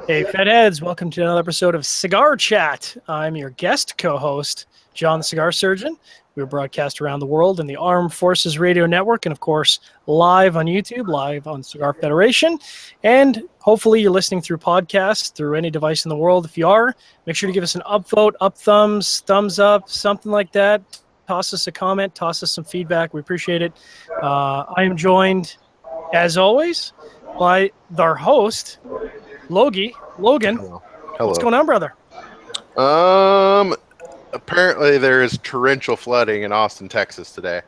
Hey, Fedheads, welcome to another episode of Cigar Chat. I'm your guest co-host, John the Cigar Surgeon. We're broadcast around the world in the Armed Forces Radio Network and, of course, live on YouTube, live on Cigar Federation. And hopefully you're listening through podcasts, through any device in the world. If you are, make sure to give us an upvote, up thumbs, thumbs up, something like that. Toss us a comment, toss us some feedback. We appreciate it. I am joined, as always, by our host, Logan. Hello. What's going on, brother? Apparently there is torrential flooding in Austin, Texas today.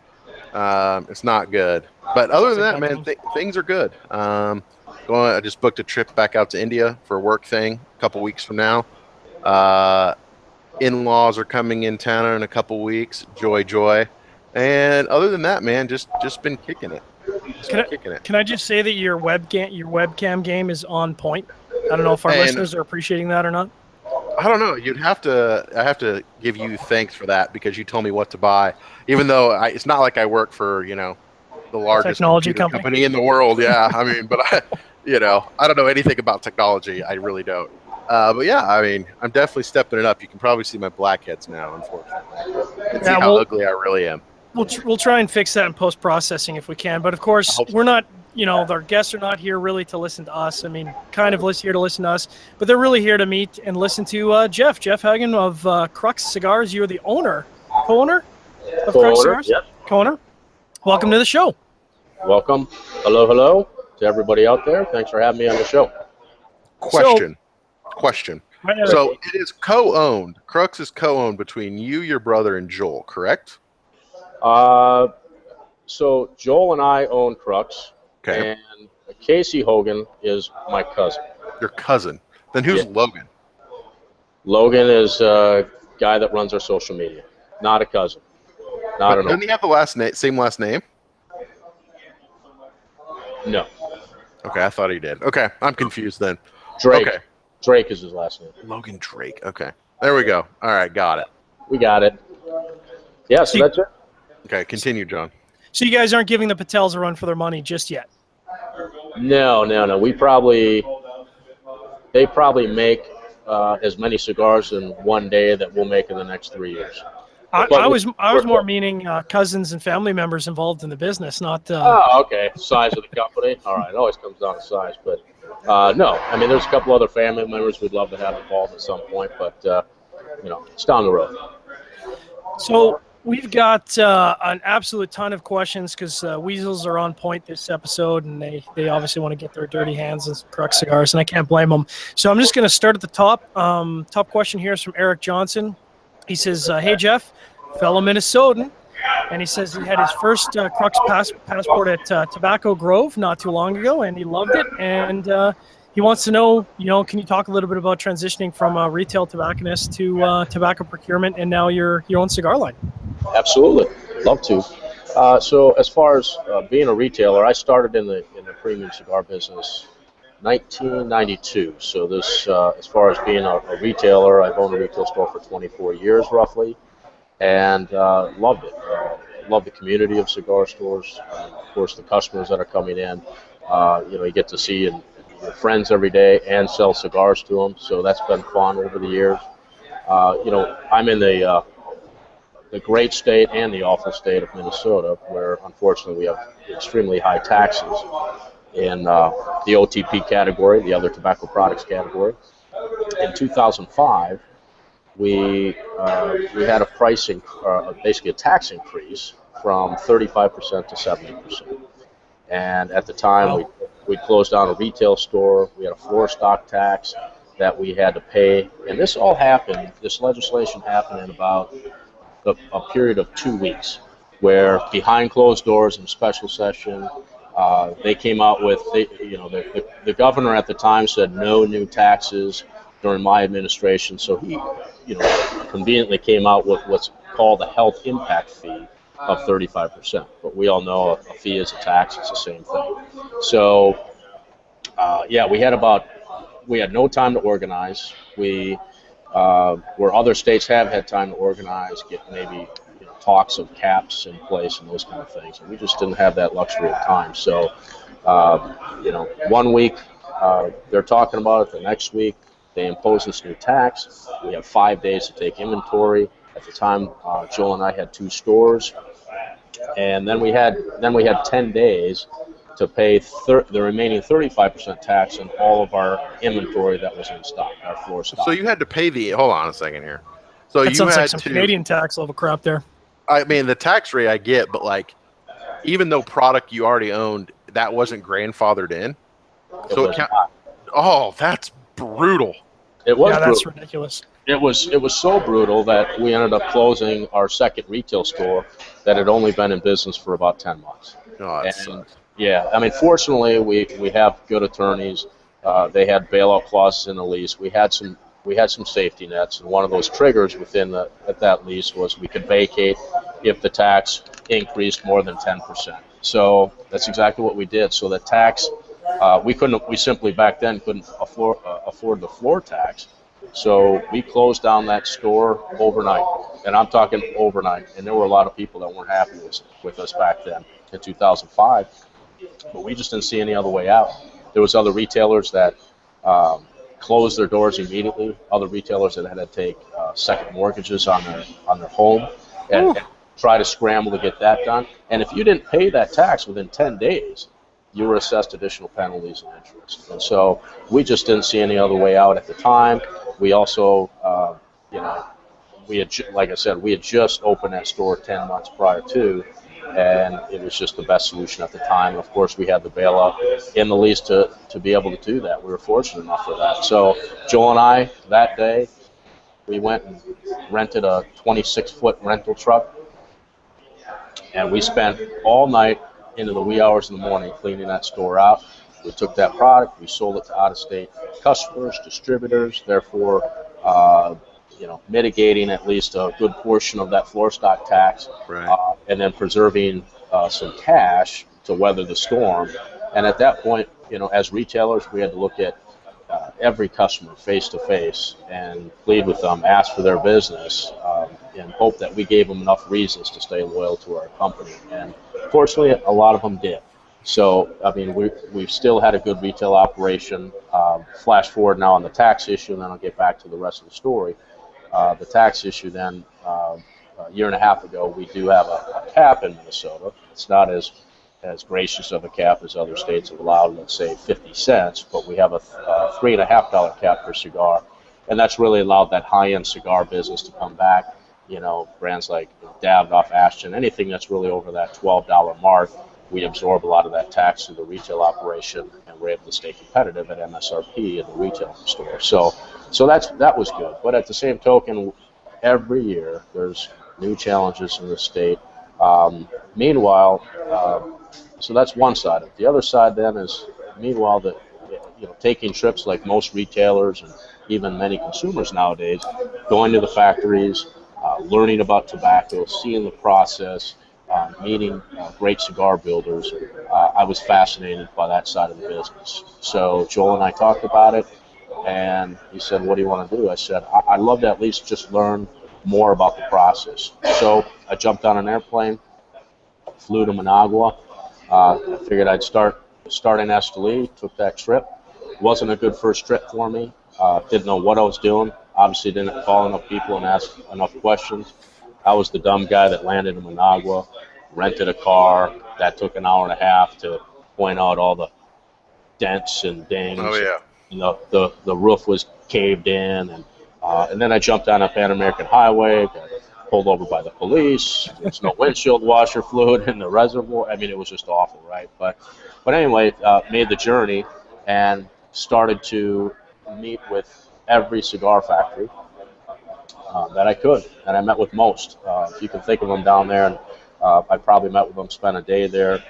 It's not good. But other than that, man, things are good. I just booked a trip back out to India for a work thing a couple weeks from now. In-laws are coming in town in a couple weeks. Joy. And other than that, man, just been kicking it. Can I just say that your webcam game is on point? I don't know if our listeners are appreciating that or not. I don't know. I have to give you thanks for that because you told me what to buy. Even though it's not like I work for, the largest technology company in the world. Yeah. I mean, but I don't know anything about technology. I really don't. But yeah, I mean, I'm definitely stepping it up. You can probably see my blackheads now, unfortunately. And see how ugly I really am. We'll try and fix that in post-processing if we can. But of course, we're not, our guests are not here really to listen to us. I mean, kind of here to listen to us, but they're really here to meet and listen to Jeff Hagen of Crux Cigars. You're the co-owner of Crux Cigars? Yep. Co-owner. Welcome to the show. Welcome. Hello to everybody out there. Thanks for having me on the show. Question. So it is co-owned. Crux is co-owned between you, your brother, and Joel, correct? So Joel and I own Crux. Okay. And Casey Hogan is my cousin. Your cousin. Then who's Logan? Logan is a guy that runs our social media. Not a cousin. Not at all. Doesn't he have the same last name? No. Okay, I thought he did. Okay, I'm confused then. Drake. Okay. Drake is his last name. Logan Drake. Okay. There we go. All right, got it. We got it. Yeah, so that's it. Okay, continue, John. So you guys aren't giving the Patels a run for their money just yet? No. They probably make as many cigars in one day that we'll make in the next 3 years. I was more meaning cousins and family members involved in the business, not. Oh, okay. Size of the company. All right. It always comes down to size, but no. I mean, there's a couple other family members we'd love to have involved at some point, but it's down the road. So we've got an absolute ton of questions because Weasels are on point this episode, and they obviously want to get their dirty hands on some Crux cigars, and I can't blame them. So I'm just going to start at the top. Top question here is from Eric Johnson. He says, hey, Jeff, fellow Minnesotan, and he says he had his first Crux passport at Tobacco Grove not too long ago, and he loved it, and he wants to know, can you talk a little bit about transitioning from a retail tobacconist to tobacco procurement and now your own cigar line? Absolutely. Love to. So as far as being a retailer, I started in the premium cigar business 1992. So this, as far as being a retailer, I've owned a retail store for 24 years roughly, and loved it. Love the community of cigar stores. Of course, the customers that are coming in. You get to see your friends every day and sell cigars to them. So that's been fun over the years. I'm in the great state and the awful state of Minnesota, where unfortunately we have extremely high taxes in the OTP category, the other tobacco products category. In 2005, we had a pricing, basically a tax increase from 35% to 70%. And at the time, we closed down a retail store. We had a floor stock tax that we had to pay. And this all happened, this legislation happened in about a period of 2 weeks, where behind closed doors in special session, they came out with, the governor at the time said no new taxes during my administration. So he, conveniently came out with what's called a health impact fee of 35%. But we all know a fee is a tax; it's the same thing. So, we had no time to organize. Where other states have had time to organize, get maybe talks of caps in place and those kind of things. And we just didn't have that luxury of time. So, 1 week They're talking about it the next week. They impose this new tax. We have 5 days to take inventory. At the time, Joel and I had 2 stores, and then we had 10 days to pay the remaining 35% tax on all of our inventory that was in stock, our floor stock. So you had to pay hold on a second here. So That you sounds had like some Canadian tax level crap there. I mean, the tax rate I get, but like, even though product you already owned, that wasn't grandfathered in. Oh, that's brutal. It was. Yeah, that's brutal. ridiculous. It was so brutal that we ended up closing our second retail store that had only been in business for about 10 months. Oh, that sucks. Yeah, I mean, fortunately, we have good attorneys. They had bailout clauses in the lease. We had some safety nets, and one of those triggers within that lease was we could vacate if the tax increased more than 10%. So that's exactly what we did. So the tax, we simply back then couldn't afford the floor tax. So we closed down that store overnight, and I'm talking overnight. And there were a lot of people that weren't happy with us back then in 2005, but we just didn't see any other way out. There was other retailers that closed their doors immediately. Other retailers that had to take second mortgages on their home and try to scramble to get that done. And if you didn't pay that tax within 10 days, you were assessed additional penalties and interest. And so we just didn't see any other way out at the time. We also, like I said, we had just opened that store 10 months prior to, and it was just the best solution at the time. And of course, we had the bailout in the lease to be able to do that. We were fortunate enough for that. So Joel and I, that day, we went and rented a 26-foot rental truck, and we spent all night into the wee hours in the morning cleaning that store out. We took that product, we sold it to out-of-state customers, distributors, therefore, mitigating at least a good portion of that floor stock tax, right. And then preserving some cash to weather the storm. And at that point, as retailers, we had to look at every customer face to face and plead with them, ask for their business, and hope that we gave them enough reasons to stay loyal to our company. And fortunately, a lot of them did. So, I mean, we've still had a good retail operation. Flash forward now on the tax issue, and then I'll get back to the rest of the story. The tax issue then, a year and a half ago, we do have a cap in Minnesota. It's not as gracious of a cap as other states have allowed, let's say 50 cents, but we have a $3.50 cap per cigar. And that's really allowed that high-end cigar business to come back. Brands like Davidoff, Ashton, anything that's really over that $12 mark, we absorb a lot of that tax through the retail operation, and we're able to stay competitive at MSRP in the retail store. So that was good. But at the same token, every year there's new challenges in the state. Meanwhile, so that's one side of it. The other side then is, meanwhile, taking trips like most retailers and even many consumers nowadays, going to the factories, learning about tobacco, seeing the process, meeting great cigar builders. I was fascinated by that side of the business. So Joel and I talked about it, and he said, "What do you want to do?" I said, "I'd love to at least just learn more about the process." So I jumped on an airplane, flew to Managua. I figured I'd start in Esteli, took that trip. Wasn't a good first trip for me. Didn't know what I was doing. Obviously didn't call enough people and ask enough questions. I was the dumb guy that landed in Managua, rented a car. That took an hour and a half to point out all the dents and dings. Oh, yeah. The roof was caved in. And then I jumped on a Pan American highway, got pulled over by the police. There's no windshield washer fluid in the reservoir. I mean, it was just awful, right? But anyway, made the journey and started to meet with every cigar factory that I could, and I met with most. If you can think of them down there, and I probably met with them, spent a day there,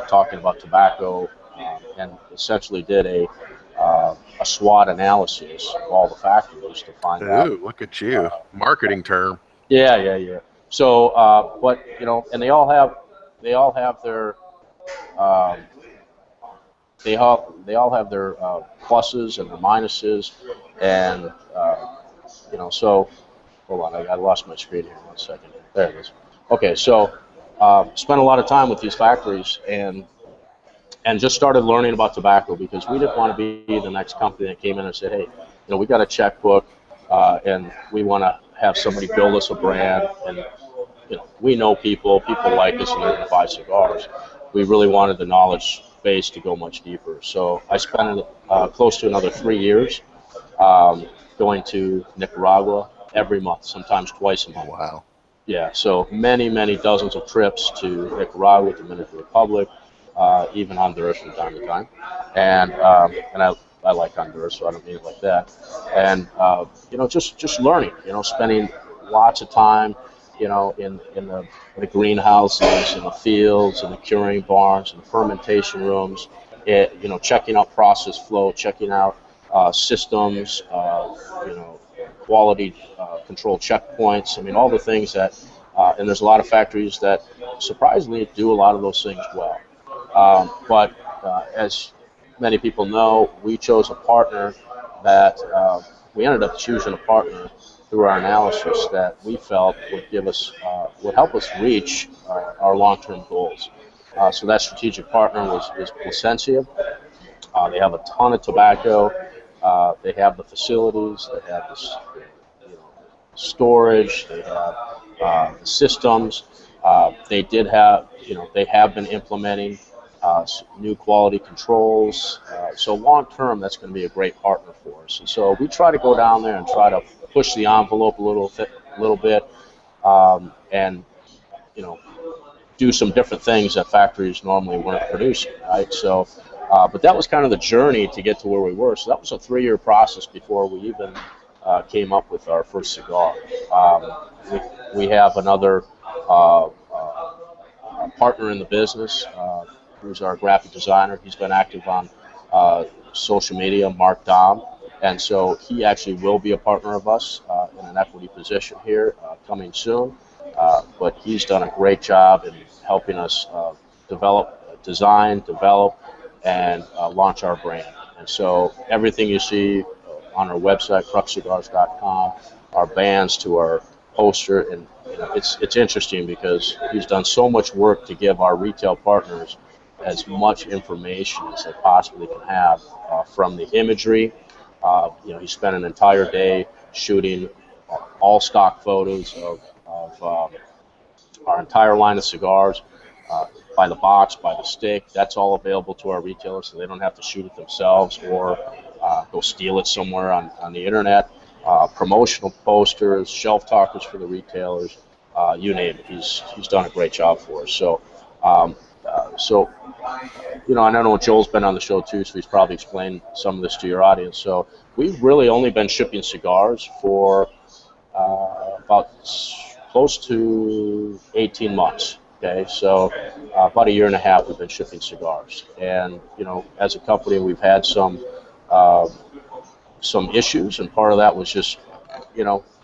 talking about tobacco, and essentially did a SWOT analysis of all the factories to find out. Ooh, look at you, marketing term. Yeah. So, but and they all have their pluses and their minuses, and so hold on, I lost my screen here. 1 second. There it is. Okay, so spent a lot of time with these factories, and and just started learning about tobacco, because we didn't want to be the next company that came in and said, hey, we got a checkbook, and we want to have somebody build us a brand, and we know people like us, and they're going to buy cigars. We really wanted the knowledge base to go much deeper. So I spent close to another 3 years going to Nicaragua every month, sometimes twice a month. Wow. Yeah, so many dozens of trips to Nicaragua, Dominican Republic, even Honduras from time to time, and I like Honduras, so I don't mean it like that. And just learning, spending lots of time, in the greenhouses, in the fields, in the curing barns, in the fermentation rooms, checking out process flow, checking out systems, quality control checkpoints. I mean, all the things that, and there's a lot of factories that surprisingly do a lot of those things well. But as many people know, we chose a partner that we ended up choosing a partner through our analysis that we felt would help us reach our long-term goals. So that strategic partner is Placencia. They have a ton of tobacco. They have the facilities. They have the storage. They have the systems. They have been implementing new quality controls. So long term, that's going to be a great partner for us. And so we try to go down there and try to push the envelope a little bit, and do some different things that factories normally weren't producing, right? So, but that was kind of the journey to get to where we were. So that was a 3-year process before we even came up with our first cigar. We have another partner in the business, who's our graphic designer. He's been active on social media, Mark Dom, and so he actually will be a partner of us in an equity position here coming soon. But he's done a great job in helping us design, develop, and launch our brand. And so everything you see on our website, cruxcigars.com, our bands to our poster, and it's interesting because he's done so much work to give our retail partners as much information as they possibly can have from the imagery. He spent an entire day shooting all stock photos of our entire line of cigars, by the box, by the stick. That's all available to our retailers, so they don't have to shoot it themselves or go steal it somewhere on the internet. Promotional posters, shelf talkers for the retailers, you name it. He's done a great job for us. So, and I know Joel's been on the show too, so he's probably explained some of this to your audience. So we've really only been shipping cigars for about close to 18 months. Okay, so about 1.5 years we've been shipping cigars, and as a company we've had some issues, and part of that was just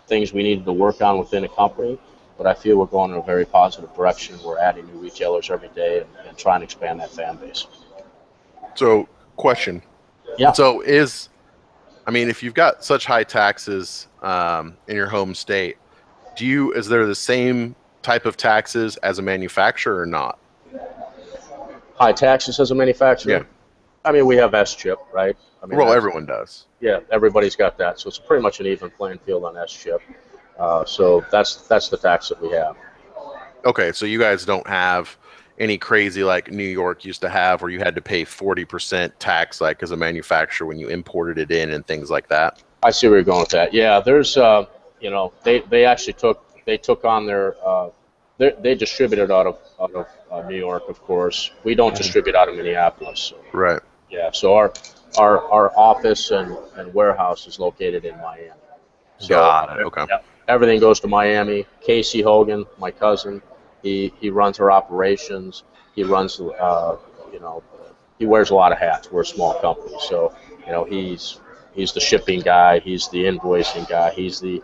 things we needed to work on within a company. But I feel we're going in a very positive direction. We're adding new retailers every day and trying to expand that fan base. So, question. Yeah. So if you've got such high taxes in your home state, is there the same type of taxes as a manufacturer or not? High taxes as a manufacturer? Yeah. I mean, we have S-chip, right? Everyone does. Yeah, everybody's got that. So it's pretty much an even playing field on S-chip. So that's the tax that we have. Okay, so you guys don't have any crazy like New York used to have, where you had to pay 40% tax, like as a manufacturer when you imported it in and things like that. I see where you're going with that. Yeah, there's they actually took on their they distributed out of New York, of course. We don't distribute out of Minneapolis. So. Right. Yeah, so our office and warehouse is located in Miami. So, got it. Okay. Yeah, everything goes to Miami. Casey Hogan, my cousin, he runs our operations. He runs, he wears a lot of hats. We're a small company, so he's the shipping guy. He's the invoicing guy. He's the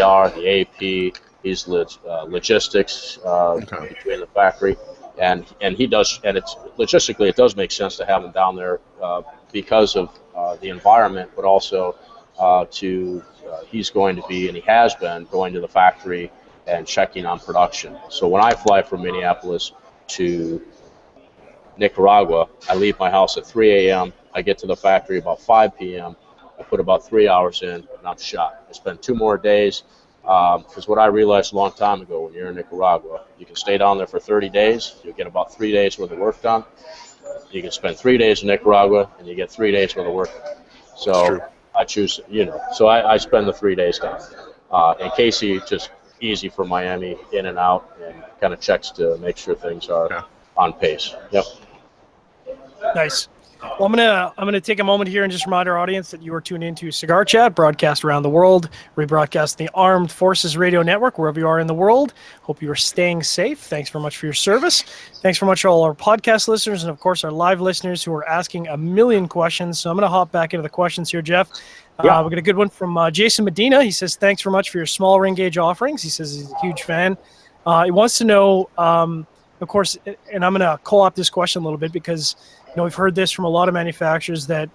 AR, the AP. He's logistics between the factory, and he does. And it's logistically, it does make sense to have him down there because of the environment, but also he's going to be, and he has been, going to the factory and checking on production. So when I fly from Minneapolis to Nicaragua. I leave my house at 3 a.m. I get to the factory about 5 p.m. I put about 3 hours in, and I'm shot. I spend 2 more days, because what I realized a long time ago, when you're in Nicaragua, you can stay down there for 30 days. You'll get about 3 days worth of work done. You can spend 3 days in Nicaragua, and you get 3 days worth of work done. So I choose, so I spend the 3 days down. And Casey, just easy from Miami, in and out, and kind of checks to make sure things are on pace. Yep. Nice. Well, I'm gonna take a moment here and just remind our audience that you are tuned into Cigar Chat, broadcast around the world, rebroadcast the Armed Forces Radio Network, wherever you are in the world. Hope you are staying safe. Thanks very much for your service. Thanks very much to all our podcast listeners and, of course, our live listeners who are asking a million questions. So I'm going to hop back into the questions here, Jeff. We got a good one from Jason Medina. He says, thanks very much for your small ring gauge offerings. He says he's a huge fan. He wants to know, of course, and I'm going to co-opt this question a little bit because we've heard this from a lot of manufacturers that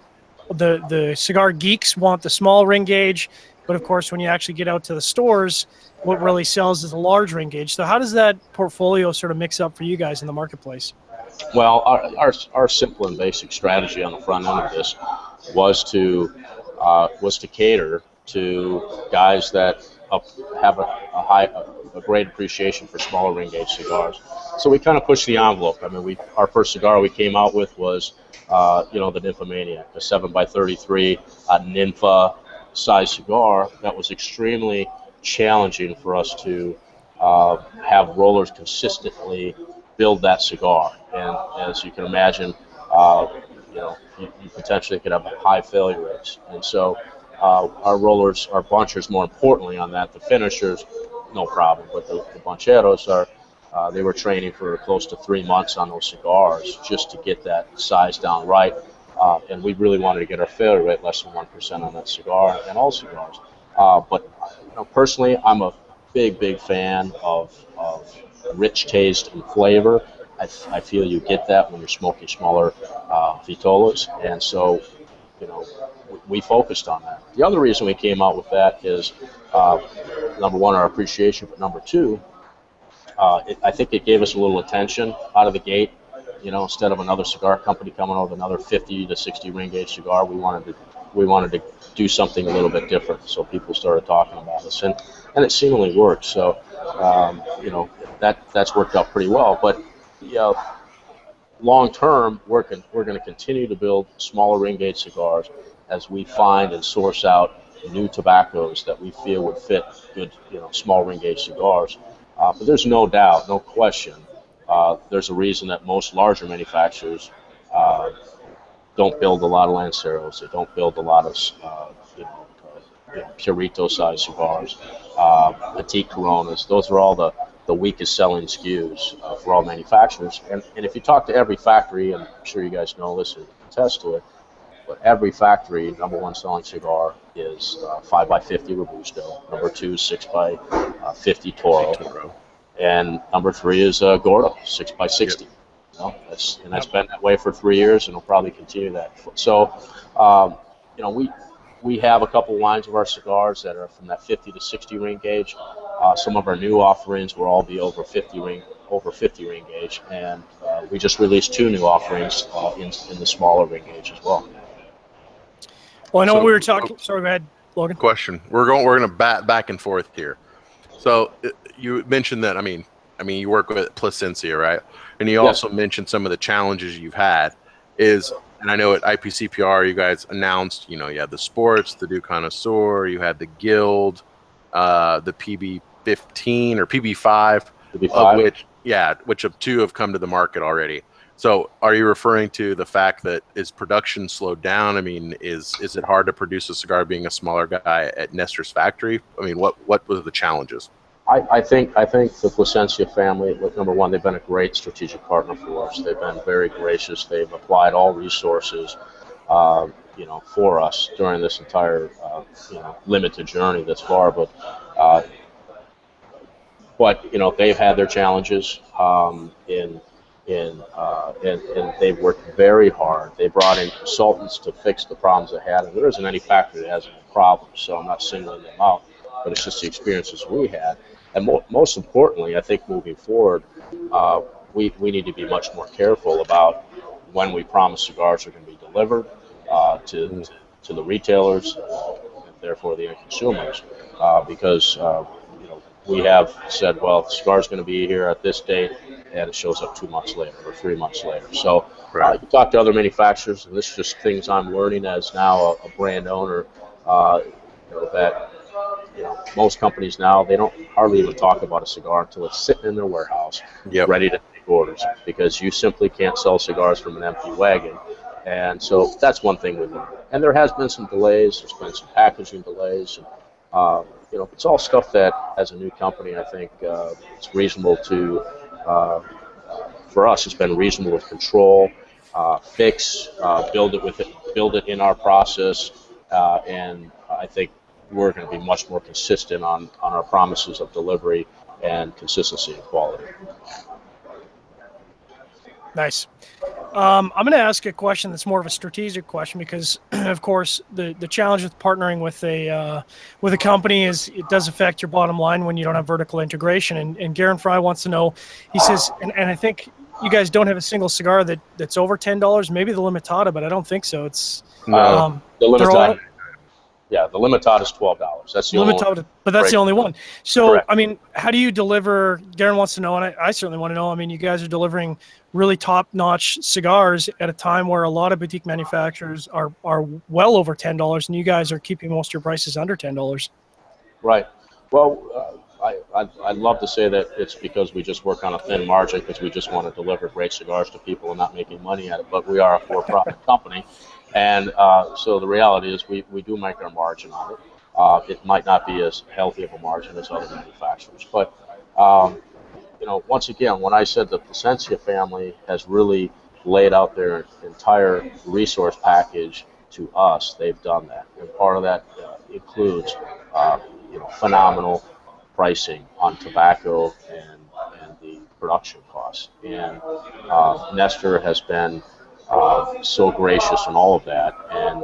the cigar geeks want the small ring gauge, but of course, when you actually get out to the stores, what really sells is a large ring gauge. So how does that portfolio sort of mix up for you guys in the marketplace? Well, our simple and basic strategy on the front end of this was to cater to guys that have a great appreciation for smaller ring gauge cigars. So we kind of pushed the envelope. I mean, our first cigar we came out with was, the Nymphomaniac, a 7x33 Nympha size cigar that was extremely challenging for us to have rollers consistently build that cigar. And as you can imagine, you potentially could have high failure rates. And so our rollers, our bunchers, more importantly on that, the finishers, no problem. But the buncheros they were training for close to 3 months on those cigars just to get that size down right. And we really wanted to get our failure rate less than 1% on that cigar and all cigars. But personally, I'm a big fan of rich taste and flavor. I feel you get that when you're smoking smaller vitolas, and so we focused on that. The other reason we came out with that is number one, our appreciation, but number two, I think it gave us a little attention out of the gate. Instead of another cigar company coming out with another 50 to 60 ring gauge cigar, we wanted to do something a little bit different. So people started talking about us, and it seemingly worked. So that's worked out pretty well. But long term, we're going to continue to build smaller ring gauge cigars as we find and source out new tobaccos that we feel would fit good, small ring gauge cigars. But there's no doubt, no question, there's a reason that most larger manufacturers don't build a lot of Lanceros. They don't build a lot of Purito-sized cigars, Petite Coronas. Those are all the weakest selling SKUs for all manufacturers. And if you talk to every factory, and I'm sure you guys know this or attest to it, but every factory, number one selling cigar is 5x50 Robusto, number two 6x50 Toro, and number three is Gordo, 6x60. That's been that way for 3 years, and it'll probably continue that. So, we have a couple lines of our cigars that are from that 50 to 60 ring gauge. Some of our new offerings will all be over 50 ring gauge, and we just released 2 new offerings in the smaller ring gauge as well. Well, I know we were talking. Sorry, go ahead, Logan. Question: We're going to bat back and forth here. So you mentioned that. I mean, you work with Placencia, right? And you also mentioned some of the challenges you've had. And I know at IPCPR you guys announced, you had the sports, the New Connoisseur, you had the Guild, the PB15 or PB5, which of 2 have come to the market already. So are you referring to the fact that is production slowed down? I mean, is it hard to produce a cigar being a smaller guy at Nestor's factory? I mean, what were the challenges? I think the Placencia family, number one, they've been a great strategic partner for us. They've been very gracious. They've applied all resources, for us during this entire, limited journey thus far. But they've had their challenges, and they've worked very hard. They brought in consultants to fix the problems they had, and there isn't any factory that hasn't had problems, so I'm not singling them out, but it's just the experiences we had. And most importantly, I think moving forward, we're we need to be much more careful about when we promise cigars are going to be delivered to the retailers, and therefore the end consumers, because we have said, well, the cigar's going to be here at this date, and it shows up 2 months later or 3 months later. So you talk to other manufacturers, and this is just things I'm learning as now a brand owner, that most companies now, they don't hardly even talk about a cigar until it's sitting in their warehouse, ready to take orders, because you simply can't sell cigars from an empty wagon. And so that's one thing we learned. And there has been some delays. There's been some packaging delays. And, it's all stuff that, as a new company, I think it's reasonable to, for us, it's been reasonable to control, fix, build it in our process, and I think we're going to be much more consistent on our promises of delivery and consistency and quality. Nice. I'm going to ask a question that's more of a strategic question, because, of course, the challenge with partnering with a company is it does affect your bottom line when you don't have vertical integration. And Garen Fry wants to know, he says, and I think you guys don't have a single cigar that's over $10, maybe the Limitada, but I don't think so. It's the Limitada. Yeah, the Limitada is $12. That's the Limitada, only one. but that's the only one. So, Correct. I mean, how do you deliver? Garen wants to know, and I certainly want to know. I mean, you guys are delivering really top-notch cigars at a time where a lot of boutique manufacturers are well over $10, and you guys are keeping most of your prices under $10. Right. Well, I'd love to say that it's because we just work on a thin margin because we just want to deliver great cigars to people and not making money at it, but we are a for-profit company. And so the reality is we do make our margin on it. It might not be as healthy of a margin as other manufacturers. But, once again, when I said the Plasencia family has really laid out their entire resource package to us, they've done that. And part of that includes, phenomenal pricing on tobacco and the production costs. And Nestor has been so gracious in all of that. And,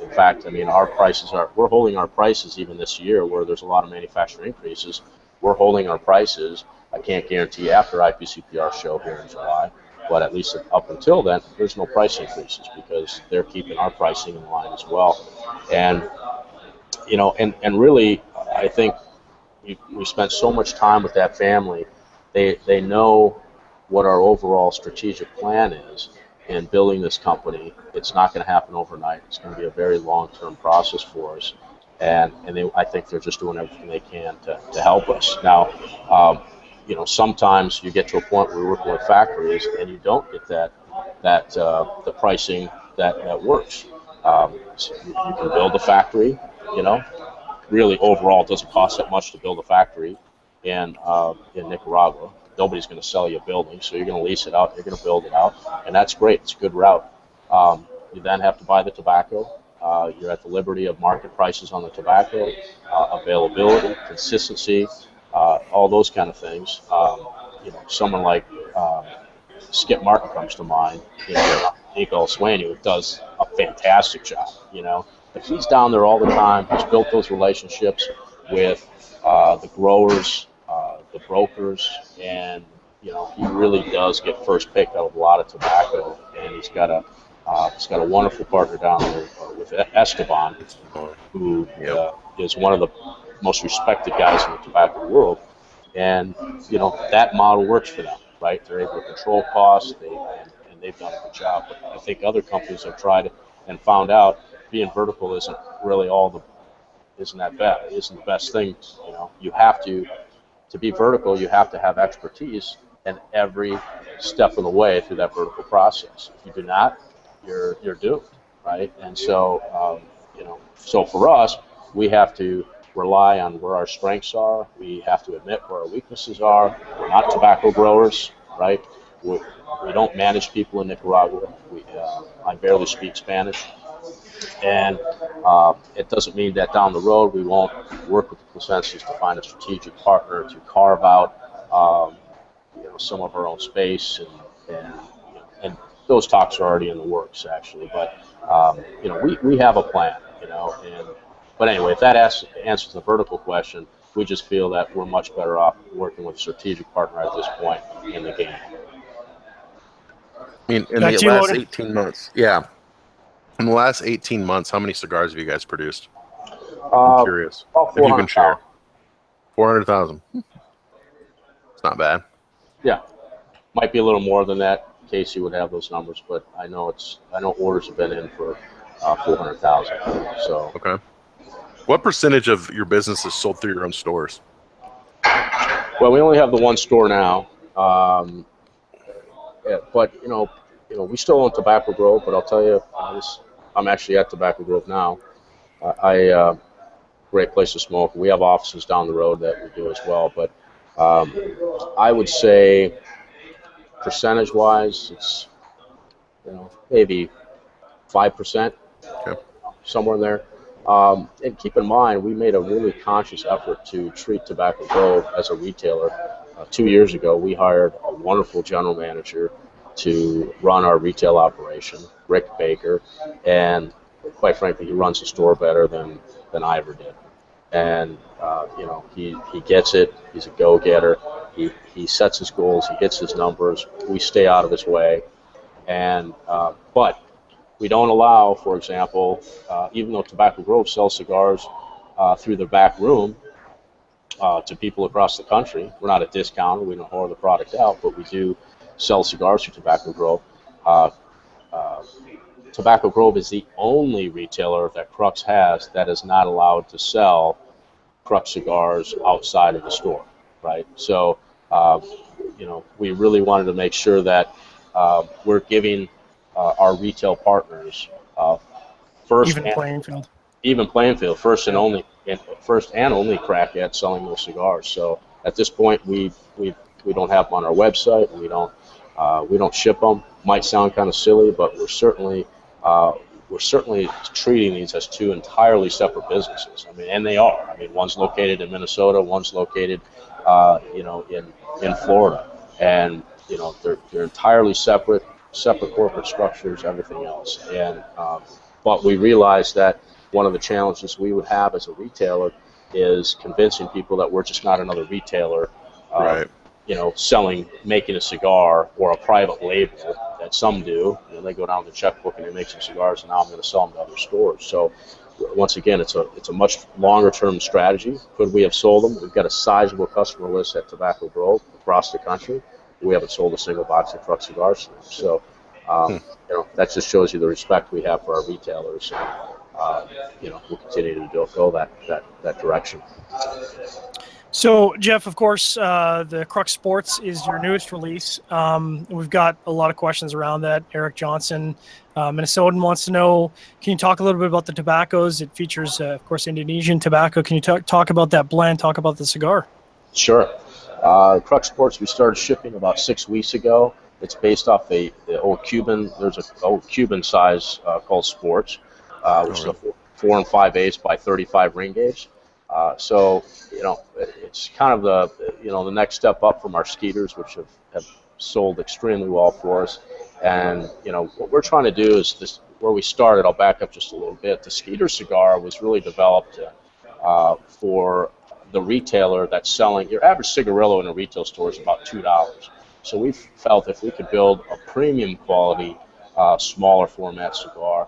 in fact, I mean, we're holding our prices even this year where there's a lot of manufacturing increases. We're holding our prices. I can't guarantee after IPCPR show here in July, but at least up until then, there's no price increases because they're keeping our pricing in line as well. And, and really, I think we spent so much time with that family. They know what our overall strategic plan is in building this company. It's not going to happen overnight. It's going to be a very long-term process for us. And I think they're just doing everything they can to help us. Now, sometimes you get to a point where you're working with factories and you don't get the pricing that works. So you can build a factory, really overall it doesn't cost that much to build a factory in Nicaragua. Nobody's going to sell you a building, so you're going to lease it out, you're going to build it out, and that's great. It's a good route. You then have to buy the tobacco. You're at the liberty of market prices on the tobacco, availability, consistency, all those kind of things. Someone like Skip Martin comes to mind. Nico Sueño does a fantastic job. But he's down there all the time. He's built those relationships with the growers, the brokers, and he really does get first pick out of a lot of tobacco. And he's got a wonderful partner down there with Esteban, who is one of the most respected guys in the tobacco world. And that model works for them, right? They're able to control costs, and they've done a good job. But I think other companies have tried it and found out being vertical isn't really isn't the best thing. You have to be vertical, you have to have expertise in every step of the way through that vertical process. If you do not, you're doomed, right? And so, so for us, we have to rely on where our strengths are. We have to admit where our weaknesses are. We're not tobacco growers, right? We don't manage people in Nicaragua. I barely speak Spanish. And it doesn't mean that down the road we won't work with the Plasencias to find a strategic partner to carve out, some of our own space, and those talks are already in the works actually. But we have a plan, But anyway, if that answers the vertical question, we just feel that we're much better off working with a strategic partner at this point in the game. I mean, in Back the to you, last Logan. 18 months, yeah. In the last 18 months, how many cigars have you guys produced? I'm curious. About If you can share. 400,000. 400,000. It's not bad. Yeah, might be a little more than that. Casey would have those numbers, but I know orders have been in for 400,000. So Okay. What percentage of your business is sold through your own stores? well, we only have the one store now, but we still own Tobacco Grove. But I'll tell you, I'm actually at Tobacco Grove now. Great place to smoke. We have offices down the road that we do as well. But I would say, percentage-wise, it's maybe 5%, Okay. somewhere in there. And keep in mind, we made a really conscious effort to treat Tobacco Grove as a retailer. 2 years ago, we hired a wonderful general manager to run our retail operation, Rick Baker, and quite frankly, he runs the store better than I ever did. And he gets it. He's a go-getter. He sets his goals. He hits his numbers. We stay out of his way, and but we don't allow, for example, even though Tobacco Grove sells cigars through the back room to people across the country. We're not a discounter. We don't whore the product out, but we do sell cigars through Tobacco Grove. Tobacco Grove is the only retailer that Crux has that is not allowed to sell Crux cigars outside of the store, right? So, we really wanted to make sure that we're giving our retail partners Even playing field. even playing field, first and only crack at selling those cigars. So at this point, we don't have them on our website. We don't ship them. Might sound kind of silly, but we're certainly treating these as two entirely separate businesses. I mean, and they are. I mean, one's located in Minnesota, one's located, in Florida, and they're entirely separate corporate structures, everything else. And but we realized that one of the challenges we would have as a retailer is convincing people that we're just not another retailer, Right. making a cigar or a private label that some do. They go down to the checkbook and they make some cigars, and now I'm going to sell them to other stores. So once again, it's a much longer term strategy. Could we have sold them? We've got a sizable customer list at Tobacco Grove across the country. We haven't sold a single box of Crux cigars. So that just shows you the respect we have for our retailers. We'll continue to go that direction. So, Jeff, of course, the Crux Sports is your newest release. We've got a lot of questions around that. Eric Johnson, Minnesotan, wants to know, can you talk a little bit about the tobaccos? It features, of course, Indonesian tobacco. Can you talk about that blend, talk about the cigar? Sure. Crux Sports we started shipping about 6 weeks ago. It's based off the old Cuban. There's an old Cuban size called Sports, which is a 4 5/8 by 35 ring gauge. So it's kind of the next step up from our Skeeters, which have sold extremely well for us. And what we're trying to do is this. Where we started, I'll back up just a little bit. The Skeeter cigar was really developed for the retailer that's selling. Your average cigarillo in a retail store is about $2. So we felt if we could build a premium quality, smaller format cigar,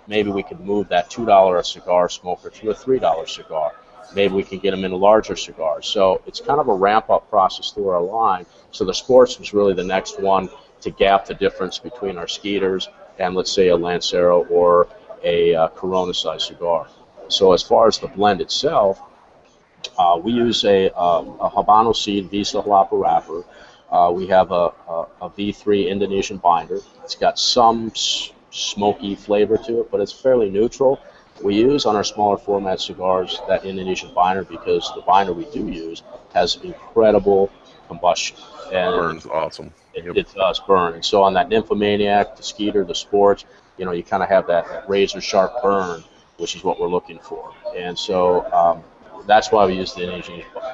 maybe we could move that $2 a cigar smoker to a $3 cigar. Maybe we can get them into larger cigars. So it's kind of a ramp-up process through our line. So the Sports was really the next one to gap the difference between our Skeeters and, let's say, a Lancero or a Corona-sized cigar. So as far as the blend itself, we use a Habano seed Visa Jalapa wrapper. We have a V3 Indonesian binder. It's got some smoky flavor to it, but it's fairly neutral. We use on our smaller format cigars that Indonesian binder because the binder we do use has incredible combustion. And Burns awesome. It does burn. And so on that Nymphomaniac, the Skeeter, the Sports, you kind of have that razor sharp burn, which is what we're looking for. And so that's why we use the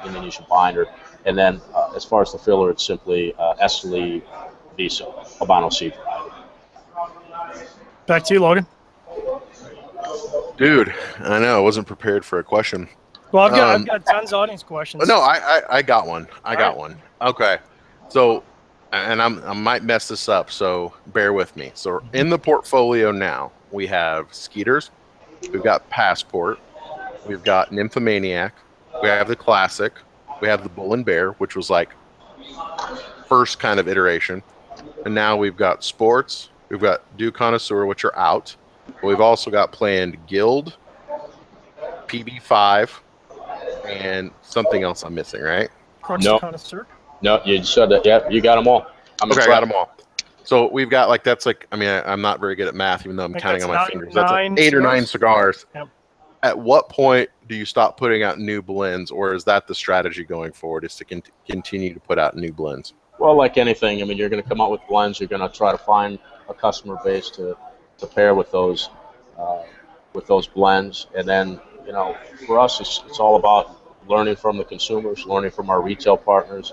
Indonesian binder. And then as far as the filler, it's simply Esteli Visa, Habano seed variety. Back to you, Logan. Dude, I know I wasn't prepared for a question. Well, I've got tons of audience questions. No, I got one. I got one. Okay. So and I might mess this up, so bear with me. So in the portfolio now, we have Skeeters, we've got Passport, we've got Nymphomaniac, we have the Classic, we have the Bull and Bear, which was like first kind of iteration, and now we've got Sports, we've got Dew Connoisseur, which are out, but we've also got planned Guild, PB5, and something else I'm missing, right? Crux No. Connoisseur. No, you said that. Yeah, you got them all. Okay, I got them all. So we've got like, that's like, I mean, I'm not very good at math, even though I'm counting on my fingers. That's like 8 or 9 cigars. Yep. At what point do you stop putting out new blends, or is that the strategy going forward, is to continue to put out new blends? Well, like anything, I mean, you're going to come out with blends. You're going to try to find a customer base to pair with those blends, and then, you know, for us, it's all about learning from the consumers, learning from our retail partners.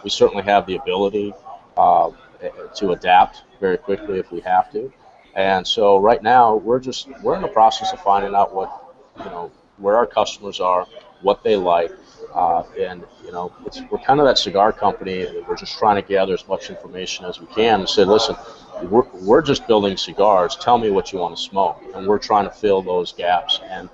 We certainly have the ability to adapt very quickly if we have to, and so right now we're in the process of finding out where our customers are, what they like, and you know, we're kind of that cigar company that we're just trying to gather as much information as we can and say, listen, we're just building cigars. Tell me what you want to smoke, and we're trying to fill those gaps. And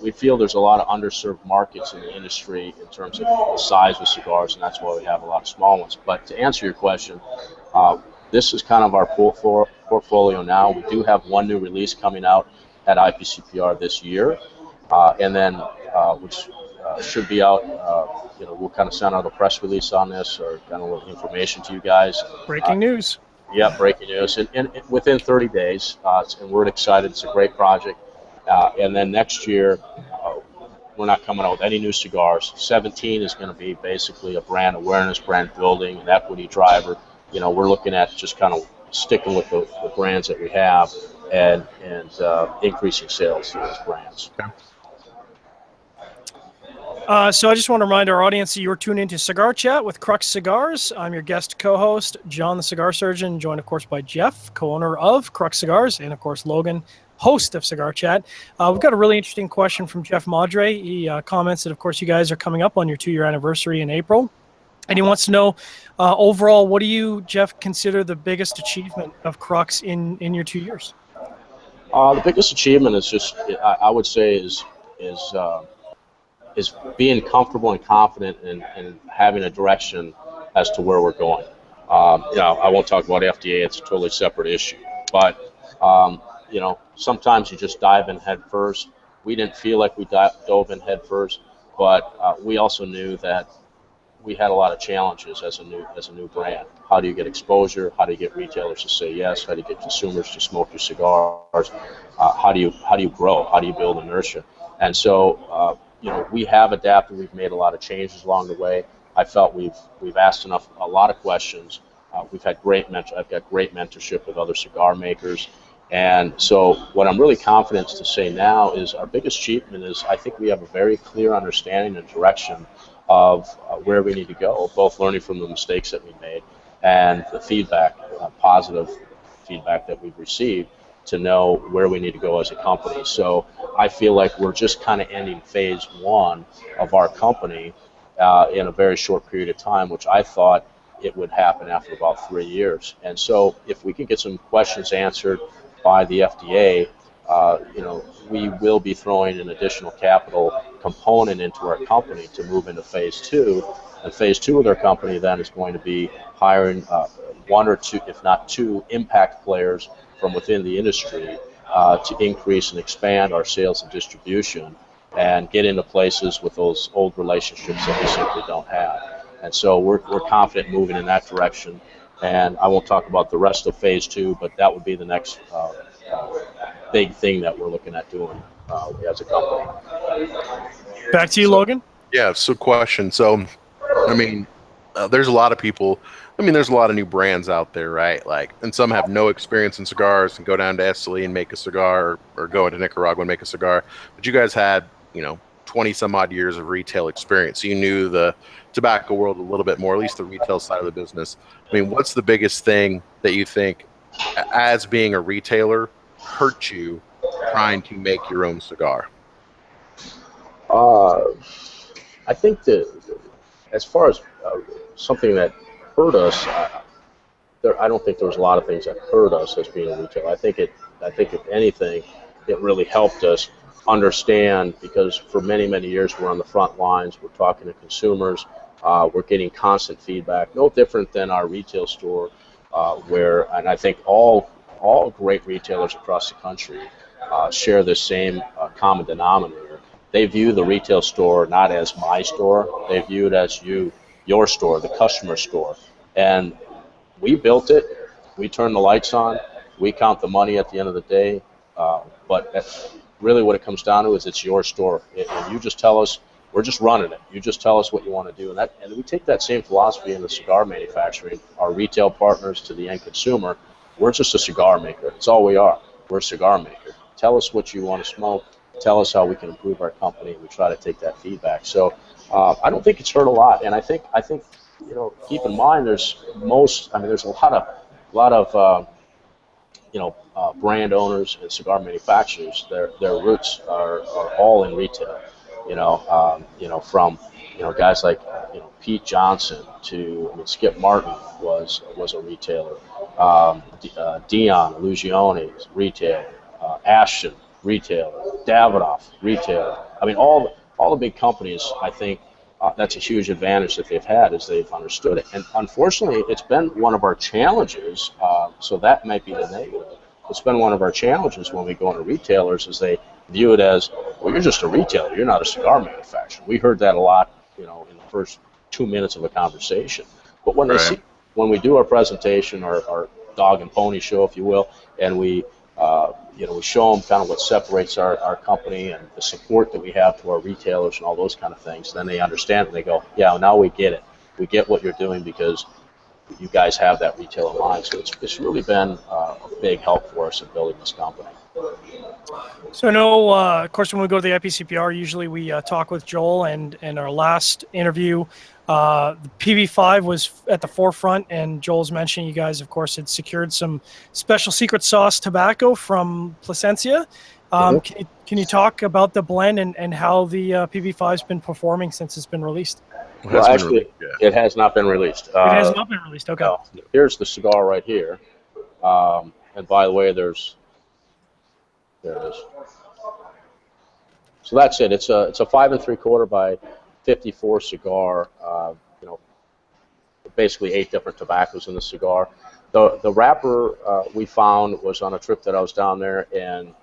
we feel there's a lot of underserved markets in the industry in terms of the size of cigars, and that's why we have a lot of small ones. But to answer your question, this is kind of our portfolio now. We do have one new release coming out at IPCPR this year, and then which should be out. We'll kind of send out a press release on this, or kind of a little information to you guys. Breaking news. Yeah, breaking news, and within 30 days, and we're excited. It's a great project. And then next year, we're not coming out with any new cigars. 17 is going to be basically a brand awareness, brand building, and equity driver. You know, we're looking at just kind of sticking with the brands that we have and increasing sales to those brands. Okay. So I just want to remind our audience that you're tuned into Cigar Chat with Crux Cigars. I'm your guest co-host, John the Cigar Surgeon, joined, of course, by Jeff, co-owner of Crux Cigars, and, of course, Logan, host of Cigar Chat. We've got a really interesting question from Jeff Madre. He comments that, of course, you guys are coming up on your 2-year anniversary in April. And he wants to know, overall, what do you, Jeff, consider the biggest achievement of Crux in your 2 years? The biggest achievement is just, I would say, is being comfortable and confident in having a direction as to where we're going. I won't talk about FDA; it's a totally separate issue. But sometimes you just dive in head first. We didn't feel like we dove in head first, but we also knew that we had a lot of challenges as a new brand. How do you get exposure? How do you get retailers to say yes? How do you get consumers to smoke your cigars? How do you grow? How do you build inertia? And so we have adapted. We've made a lot of changes along the way. I felt we've asked a lot of questions. We've had I've got great mentorship with other cigar makers. And so what I'm really confident to say now is our biggest achievement is I think we have a very clear understanding and direction of where we need to go, both learning from the mistakes that we made and the feedback, positive feedback that we've received to know where we need to go as a company. So I feel like we're just kind of ending phase one of our company in a very short period of time, which I thought it would happen after about 3 years. And so if we can get some questions answered by the FDA, we will be throwing an additional capital component into our company to move into phase two. And phase two of our company then is going to be hiring one or two, if not two, impact players from within the industry to increase and expand our sales and distribution and get into places with those old relationships that we simply don't have. And so we're confident moving in that direction. And I won't talk about the rest of phase two, but that would be the next big thing that we're looking at doing as a company. Back to you, Logan. Yeah, so question. So, I mean, there's a lot of people. I mean, there's a lot of new brands out there, right? Like, and some have no experience in cigars and go down to Esteli and make a cigar, or go into Nicaragua and make a cigar. But you guys had, 20 some odd years of retail experience. So you knew the tobacco world a little bit more, at least the retail side of the business. I mean, what's the biggest thing that you think, as being a retailer, hurt you trying to make your own cigar? I think that as far as something that hurt us, I don't think there was a lot of things that hurt us as being a retailer. I think if anything, it really helped us understand, because for many, many years we're on the front lines, we're talking to consumers, we're getting constant feedback, no different than our retail store, and I think all great retailers across the country share this same common denominator. They view the retail store not as my store, they view it as your store, the customer store. And we built it, we turn the lights on, we count the money at the end of the day, but that's really what it comes down to is it's your store. And you just tell us, we're just running it. You just tell us what you want to do. And we take that same philosophy in the cigar manufacturing, our retail partners to the end consumer. We're just a cigar maker. That's all we are. We're a cigar maker. Tell us what you want to smoke. Tell us how we can improve our company. We try to take that feedback. So I don't think it's hurt a lot. And I think keep in mind there's a lot of brand owners and cigar manufacturers. Their roots are all in retail. From guys like Pete Johnson to Skip Martin was a retailer. Dion Lugione, retailer. Ashton, retailer. Davidoff, retailer. All the big companies. I think that's a huge advantage that they've had, is they've understood it. And unfortunately, it's been one of our challenges. So that might be the negative. It's been one of our challenges when we go into retailers, is they view it as, well, you're just a retailer, you're not a cigar manufacturer. We heard that a lot, in the first 2 minutes of a conversation. But when when we do our presentation, our dog and pony show, if you will, and we show them kind of what separates our company and the support that we have to our retailers and all those kind of things, then they understand and they go, yeah, now we get it. We get what you're doing because you guys have that retail in mind. So it's really been a big help for us in building this company. So of course, when we go to the IPCPR, usually we talk with Joel, and in our last interview, the PB5 was at the forefront, and Joel's mentioning you guys, of course, had secured some special secret sauce tobacco from Plasencia. Can you talk about the blend and how the PB5's been performing since it's been released? Well, actually, it has not been released. It has not been released. Okay. No. Here's the cigar right here, and by the way, there it is. So that's it. It's a 5 3/4 by 54 cigar. Basically 8 different tobaccos in the cigar. The wrapper we found was on a trip that I was down there, and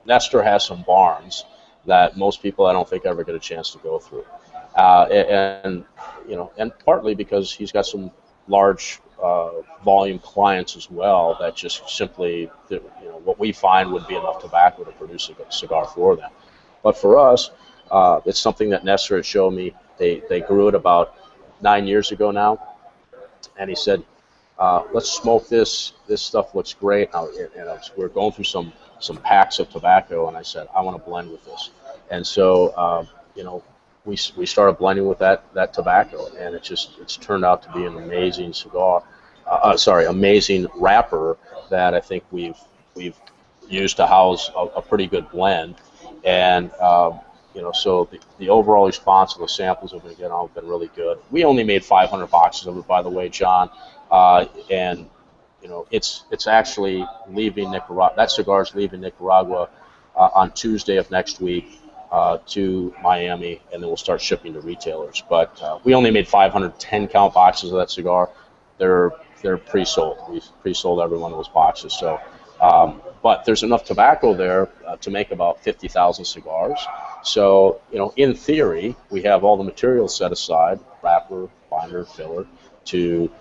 Nestor has some barns that most people I don't think ever get a chance to go through, and partly because he's got some large volume clients as well that just simply, what we find would be enough tobacco to produce a cigar for them. But for us, it's something that Nestor had shown me. They grew it about 9 years ago now, and he said, let's smoke this. This stuff looks great. We're going through some packs of tobacco, and I said, I want to blend with this. And so, we started blending with that tobacco, and it's turned out to be an amazing amazing wrapper that I think we've used to house a pretty good blend. And so the overall response of the samples we've been getting have been really good. We only made 500 boxes of it, by the way, John, and it's actually leaving Nicaragua. That cigar's leaving Nicaragua on Tuesday of next week to Miami, and then we'll start shipping to retailers. But we only made 510 count boxes of that cigar. They're pre-sold. We've pre-sold every one of those boxes. So, but there's enough tobacco there to make about 50,000 cigars. So, in theory, we have all the materials set aside, wrapper, binder, filler, to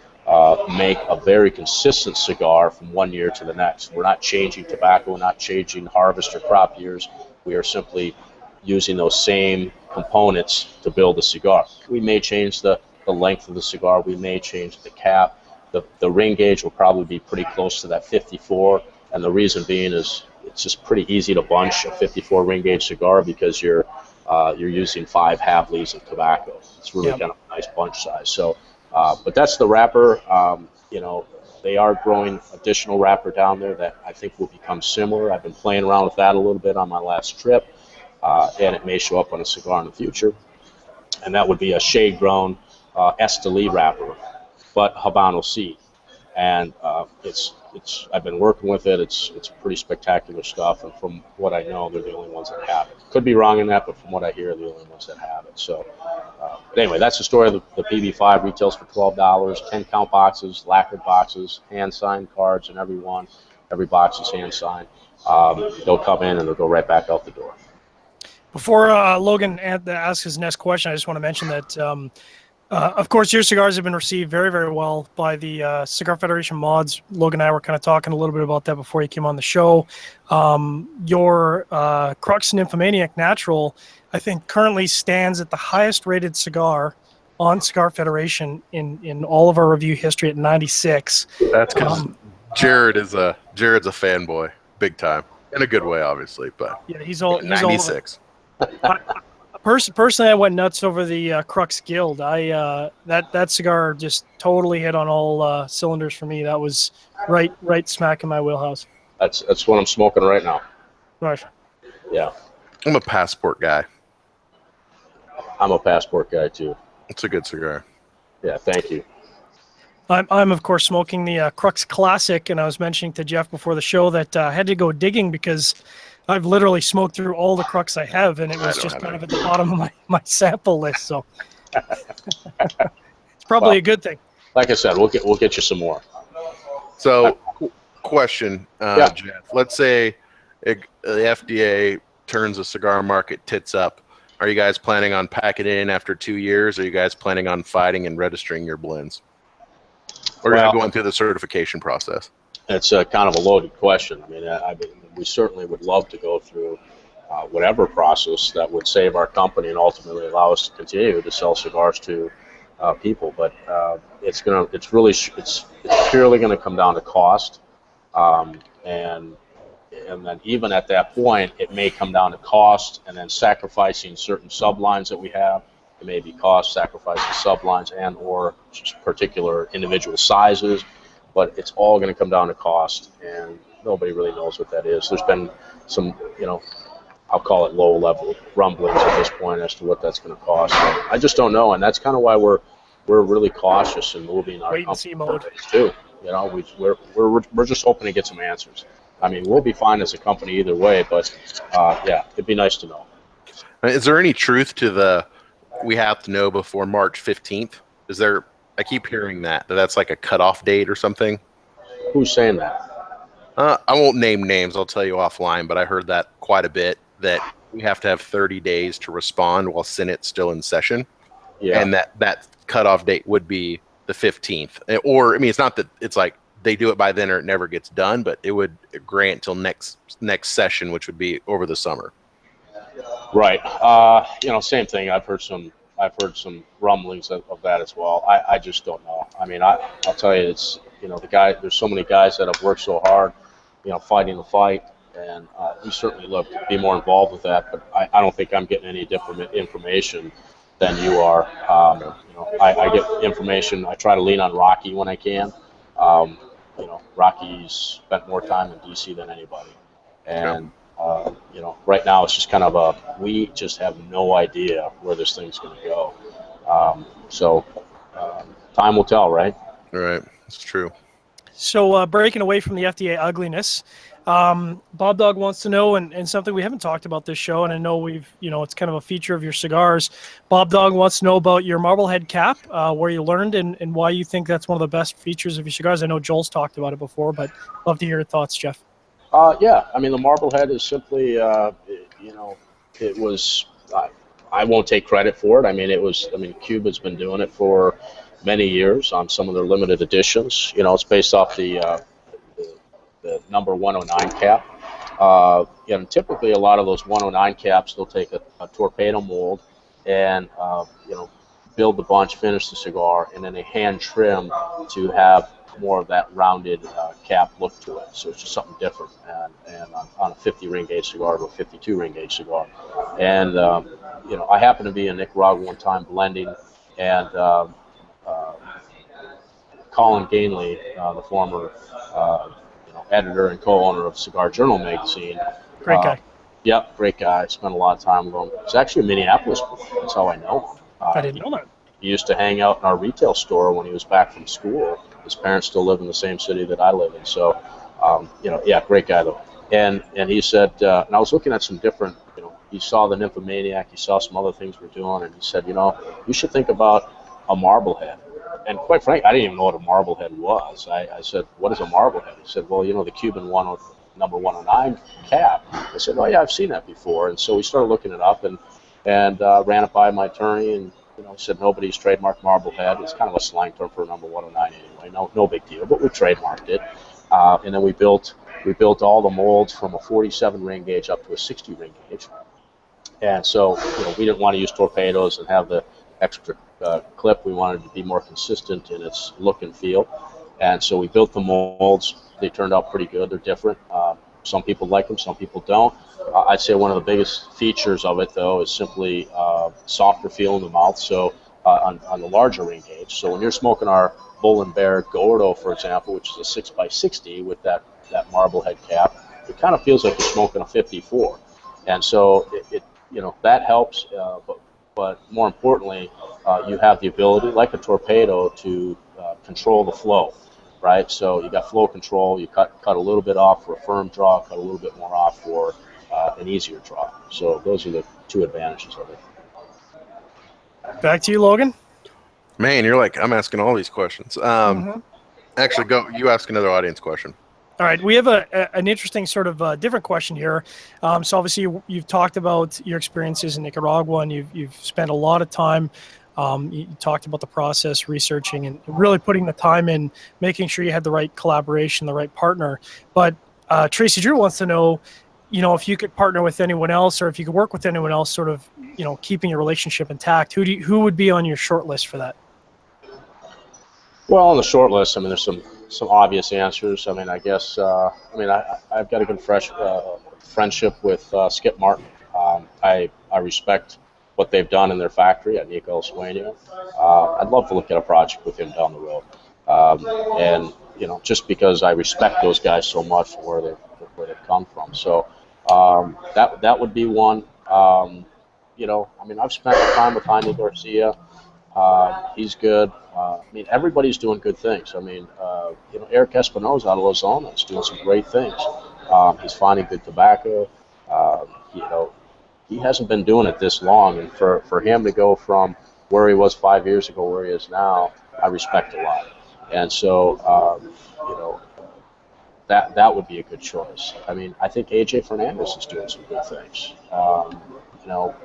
make a very consistent cigar from one year to the next. We're not changing tobacco, we're not changing harvest or crop years. We are simply using those same components to build a cigar. We may change the length of the cigar, we may change the cap. The ring gauge will probably be pretty close to that 54, and the reason being is it's just pretty easy to bunch a 54 ring gauge cigar because you're using 5 half leaves of tobacco. It's really kind of a nice bunch size. So, but that's the wrapper. They are growing additional wrapper down there that I think will become similar. I've been playing around with that a little bit on my last trip, and it may show up on a cigar in the future. And that would be a shade grown Esteli wrapper, but Habano seed. And I've been working with it. It's pretty spectacular stuff. And from what I know, they're the only ones that have it. Could be wrong in that, but from what I hear, they're the only ones that have it. So anyway, that's the story of the PB5. Retails for $12, 10 count boxes, lacquered boxes, hand signed cards in every one. Every box is hand signed. They'll come in and they'll go right back out the door. Before Logan asks his next question, I just want to mention that, of course, your cigars have been received very, very well by the Cigar Federation mods. Logan and I were kind of talking a little bit about that before you came on the show. Your Crux Nymphomaniac Natural, I think, currently stands at the highest rated cigar on Cigar Federation in all of our review history at 96. That's because Jared's a fanboy, big time, in a good way, obviously. But yeah, he's all 96. Personally, I went nuts over the Crux Guild. That cigar just totally hit on all cylinders for me. That was right smack in my wheelhouse. That's what I'm smoking right now. Right. Yeah. I'm a Passport guy. I'm a Passport guy too. It's a good cigar. Yeah, thank you. I'm of course smoking the Crux Classic, and I was mentioning to Jeff before the show that I had to go digging because I've literally smoked through all the Crux I have, and it was just kind of at the bottom of my sample list. So it's probably a good thing. Like I said, we'll get you some more. So, question, Jeff. Let's say the FDA turns the cigar market tits up. Are you guys planning on packing it in after 2 years? Or are you guys planning on fighting and registering your blends? Or are you going through the certification process? It's kind of a loaded question. I mean, we certainly would love to go through whatever process that would save our company and ultimately allow us to continue to sell cigars to people. But it's purely going to come down to cost, and then even at that point, it may come down to cost and then sacrificing certain sublines that we have. It may be cost, sacrificing sublines and or particular individual sizes, but it's all going to come down to cost, and nobody really knows what that is. There's been some, I'll call it low-level rumblings at this point as to what that's going to cost. So I just don't know, and that's kind of why we're really cautious in moving our wait-and-see mode too. We're just hoping to get some answers. I mean, we'll be fine as a company either way, but yeah, it'd be nice to know. Is there any truth to we have to know before March 15th? Is there? I keep hearing that's like a cutoff date or something. Who's saying that? I won't name names. I'll tell you offline, but I heard that quite a bit, that we have to have 30 days to respond while Senate's still in session. Yeah. And that cutoff date would be the 15th. Or, I mean, it's not that it's like they do it by then or it never gets done, but it would grant till next session, which would be over the summer. Right. Same thing. I've heard some rumblings of that as well. I just don't know. I mean, I'll tell you, it's, there's so many guys that have worked so hard, fighting the fight, and we certainly love to be more involved with that, but I don't think I'm getting any different information than you are. I get information. I try to lean on Rocky when I can. Rocky's spent more time in DC than anybody, and right now it's just kind of we just have no idea where this thing's going to go. So time will tell, right? Right, it's true. So breaking away from the FDA ugliness, Bob Dog wants to know, and something we haven't talked about this show, and I know it's kind of a feature of your cigars. Bob Dog wants to know about your Marblehead cap, where you learned and why you think that's one of the best features of your cigars. I know Joel's talked about it before, but love to hear your thoughts, Jeff. Yeah, I mean, the Marblehead is simply, it was, I won't take credit for it. I mean, Cuba's been doing it for many years on some of their limited editions. It's based off the number 109 cap. And typically a lot of those 109 caps, they'll take a torpedo mold and, build the bunch, finish the cigar, and then they hand trim to have more of that rounded cap look to it. So it's just something different. And on a 50 ring gauge cigar to a 52 ring gauge cigar. And, I happened to be in Nicaragua one time blending, and Colin Gainley, the former editor and co-owner of Cigar Journal magazine. Great guy. Yep, great guy. Spent a lot of time with him. He's actually in Minneapolis. That's how I know him. I didn't know that. he used to hang out in our retail store when he was back from school. His parents still live in the same city that I live in. So, yeah, great guy though. And he said, and I was looking at some different, he saw the Nymphomaniac, he saw some other things we're doing, and he said, you should think about a Marblehead. And quite frankly, I didn't even know what a Marblehead was. I said, what is a Marblehead? He said, well, the Cuban one with number 109 cap. I said, oh yeah, I've seen that before. And so we started looking it up and ran it by my attorney, and said nobody's trademarked Marblehead. It's kind of a slang term for number 109 anyway. No big deal, but we trademarked it. And then we built all the molds from a 47 ring gauge up to a 60 ring gauge. And so, we didn't want to use torpedoes and have the extra clip. We wanted to be more consistent in its look and feel. And so we built the molds. They turned out pretty good. They're different. Some people like them, some people don't. I'd say one of the biggest features of it, though, is simply softer feel in the mouth. So on the larger ring gauge. So when you're smoking our Bull and Bear Gordo, for example, which is a 6x60 with that Marblehead cap, it kind of feels like you're smoking a 54. And so it that helps. But more importantly, you have the ability, like a torpedo, to control the flow, right? So you got flow control. You cut a little bit off for a firm draw, cut a little bit more off for an easier draw. So those are the two advantages of it. Back to you, Logan. Man, you're like, I'm asking all these questions. Actually, go. You ask another audience question. All right, we have an interesting sort of different question here. So obviously you've talked about your experiences in Nicaragua, and you've spent a lot of time. You talked about the process, researching, and really putting the time in, making sure you had the right collaboration, the right partner. But Tracy Drew wants to know, if you could partner with anyone else, or if you could work with anyone else, sort of, keeping your relationship intact. Who would be on your short list for that? Well, on the short list, I mean, there's some obvious answers. I mean, I guess, I've got a good friendship with Skip Martin. I respect what they've done in their factory at Nico Sueño. I'd love to look at a project with him down the road. And, just because I respect those guys so much for where they've come from. So that would be one. I've spent time with Jaime Garcia. He's good. Everybody's doing good things. Eric Espinosa out of Lozona is doing some great things. He's finding good tobacco. He hasn't been doing it this long, and for him to go from where he was 5 years ago where he is now, I respect a lot. And so, that would be a good choice. I think AJ Fernandez is doing some good things.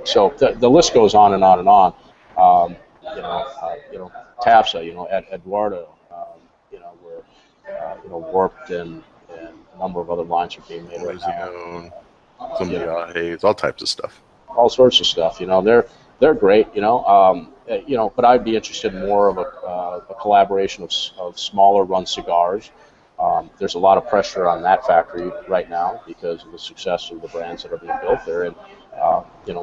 So the list goes on and on and on. TAFSA, Eduardo, where, Warped and a number of other lines are being made right now. All types of stuff. All sorts of stuff, they're great, but I'd be interested in more of a collaboration of smaller run cigars. There's a lot of pressure on that factory right now because of the success of the brands that are being built there, and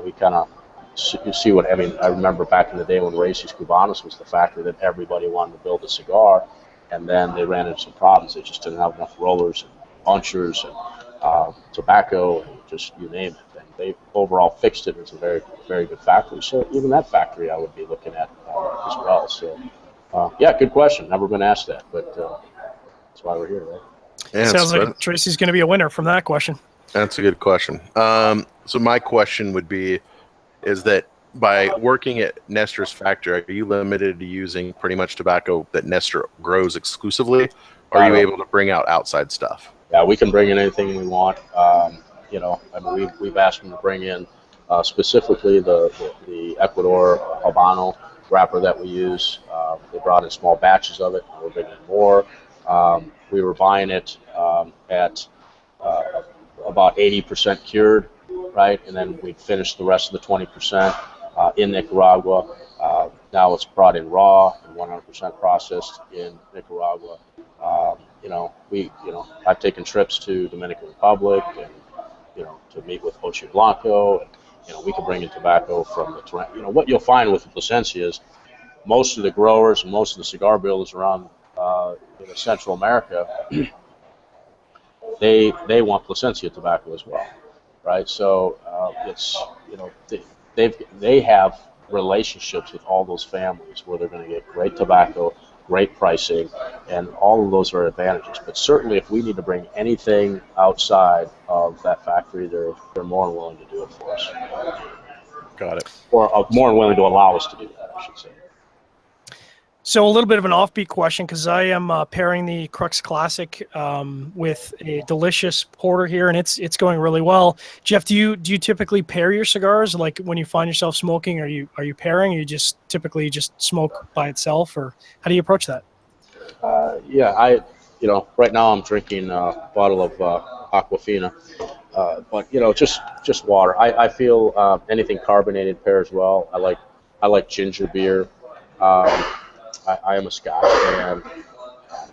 we kind of see what I remember back in the day when Raíces Cubanas was the factory that everybody wanted to build a cigar, and then they ran into some problems. They just didn't have enough rollers and bunchers and tobacco and just you name it. And they overall fixed it. It's a very, very good factory. So even that factory I would be looking at as well. So good question. Never been asked that, but that's why we're here, right? Yeah, sounds like Tracy's going to be a winner from that question. That's a good question. So my question would be, is that by working at Nestor's factory, are you limited to using pretty much tobacco that Nestor grows exclusively, or are you able to bring out outside stuff? Yeah, we can bring in anything we want. We've asked them to bring in specifically the Ecuador Habano wrapper that we use. They brought in small batches of it. We're bringing in more. We were buying it at about 80% cured, right? And then we'd finish the rest of the 20% in Nicaragua. Now it's brought in raw and 100% processed in Nicaragua. I've taken trips to Dominican Republic and, to meet with Ocho Blanco. And, we can bring in tobacco from the terrain. What you'll find with Plasencia is most of the growers and most of the cigar builders around Central America, they want Plasencia tobacco as well, right? So it's they have relationships with all those families where they're going to get great tobacco, great pricing, and all of those are advantages. But certainly if we need to bring anything outside of that factory, they're more than willing to do it for us. Got it. Or more than willing to allow us to do that, I should say. So a little bit of an offbeat question, because I am pairing the Crux Classic with a delicious porter here, and it's going really well. Jeff, do you typically pair your cigars? Like when you find yourself smoking, are you pairing? Or you just typically just smoke by itself, or how do you approach that? Yeah, right now I'm drinking a bottle of Aquafina, but just water. I feel anything carbonated pairs well. I like ginger beer. I am a Scotch fan.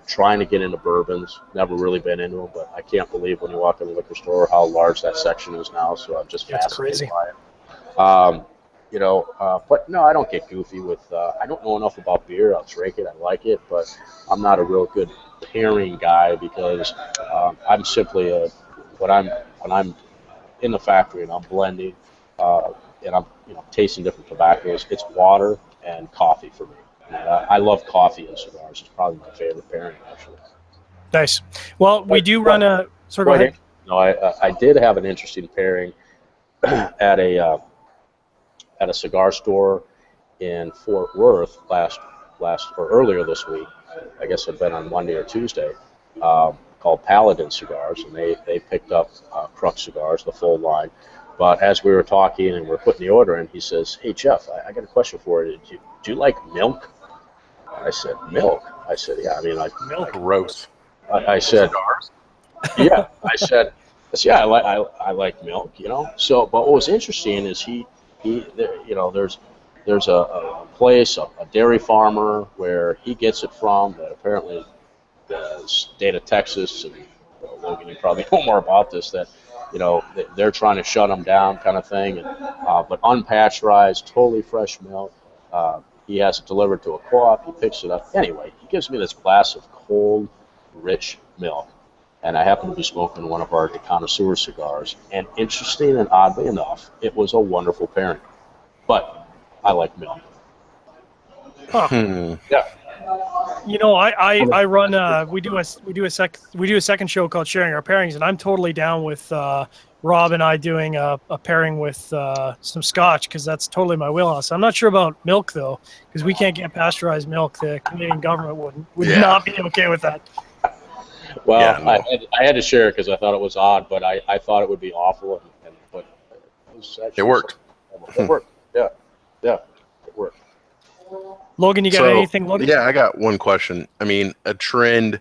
Trying to get into bourbons. Never really been into them, but I can't believe when you walk in the liquor store how large that section is now. So I'm just fascinated by it. But no, I don't get goofy with. I don't know enough about beer. I'll drink it. I like it, but I'm not a real good pairing guy because I'm simply when I'm in the factory and I'm blending and I'm tasting different tobaccos. It's water and coffee for me. I love coffee in cigars. It's probably my favorite pairing, actually. Nice. Well, we do run a. Sorry, go ahead. No, I did have an interesting pairing at a cigar store in Fort Worth earlier this week. I guess it'd been on Monday or Tuesday. Called Paladin Cigars, and they picked up Crux cigars, the full line. But as we were talking and we're putting the order in, he says, "Hey Jeff, I got a question for you. Do you like milk?" I said, "Milk?" I said, "Yeah, I mean like milk." Gross. I said, cigars? "Yeah." I said, "Yeah, I like milk, So, but what was interesting is there's a place, a dairy farmer where he gets it from that apparently the state of Texas, and Logan, you probably know more about this, that they're trying to shut them down, kind of thing. And but unpasteurized, totally fresh milk. He has it delivered to a co-op. He picks it up. Anyway, he gives me this glass of cold, rich milk, and I happen to be smoking one of our connoisseur cigars. And interesting and oddly enough, it was a wonderful pairing. But I like milk. Huh. Yeah. I run. We do a second show called Sharing Our Pairings, and I'm totally down with Rob and I doing a pairing with some Scotch, because that's totally my wheelhouse. I'm not sure about milk though, because we can't get pasteurized milk. The Canadian government would not be okay with that. Well, yeah, no. I had to share it because I thought it was odd, but I thought it would be awful, but it worked. It worked. Yeah, it worked. Logan, you got anything? Logan? Yeah, I got one question. I mean, a trend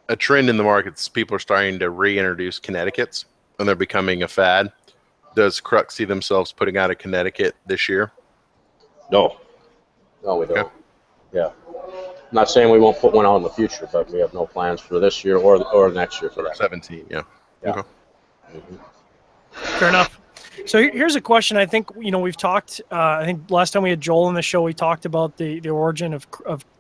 in the markets, people are starting to reintroduce Connecticut's, and they're becoming a fad. Does Crux see themselves putting out a Connecticut this year? No, we don't. Okay. Yeah, I'm not saying we won't put one out in the future, but we have no plans for this year or next year for that. 17, yeah. Okay. Mm-hmm. Fair enough. So here's a question. I think we've talked. I think last time we had Joel on the show, we talked about the origin of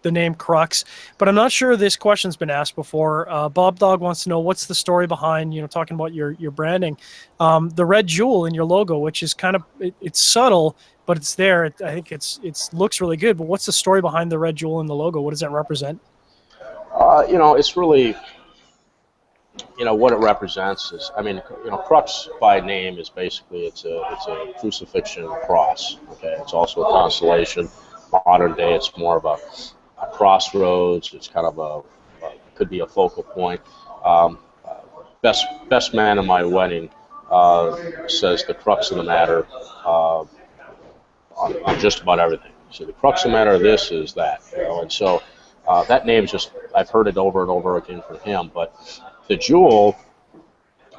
the name Crux, but I'm not sure this question's been asked before. Bob Dog wants to know what's the story behind talking about your branding, the red jewel in your logo, which is kind of it's subtle, but it's there. I think it looks really good. But what's the story behind the red jewel in the logo? What does that represent? It's really. What it represents is, Crux by name is basically it's a crucifixion and a cross. Okay, it's also a constellation. Modern day, it's more of a crossroads. It's kind of could be a focal point. Best man in my wedding says the crux of the matter on just about everything. So the crux of the matter, this is that, and so that name's just I've heard it over and over again from him, but. The jewel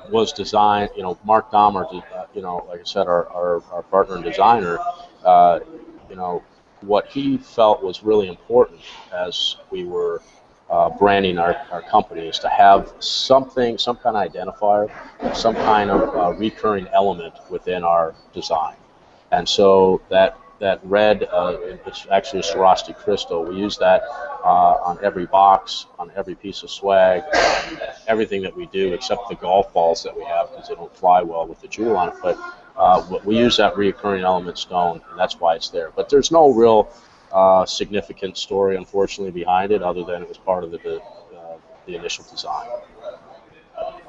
was designed, Mark Dahmer, like I said, our partner and designer, what he felt was really important as we were branding our company is to have some kind of identifier, some kind of recurring element within our design. And so that that red, it's actually a Swarovski crystal. We use that on every box, on every piece of swag, everything that we do, except the golf balls that we have because they don't fly well with the jewel on it. But we use that reoccurring element stone, and that's why it's there. But there's no real significant story, unfortunately, behind it, other than it was part of the initial design.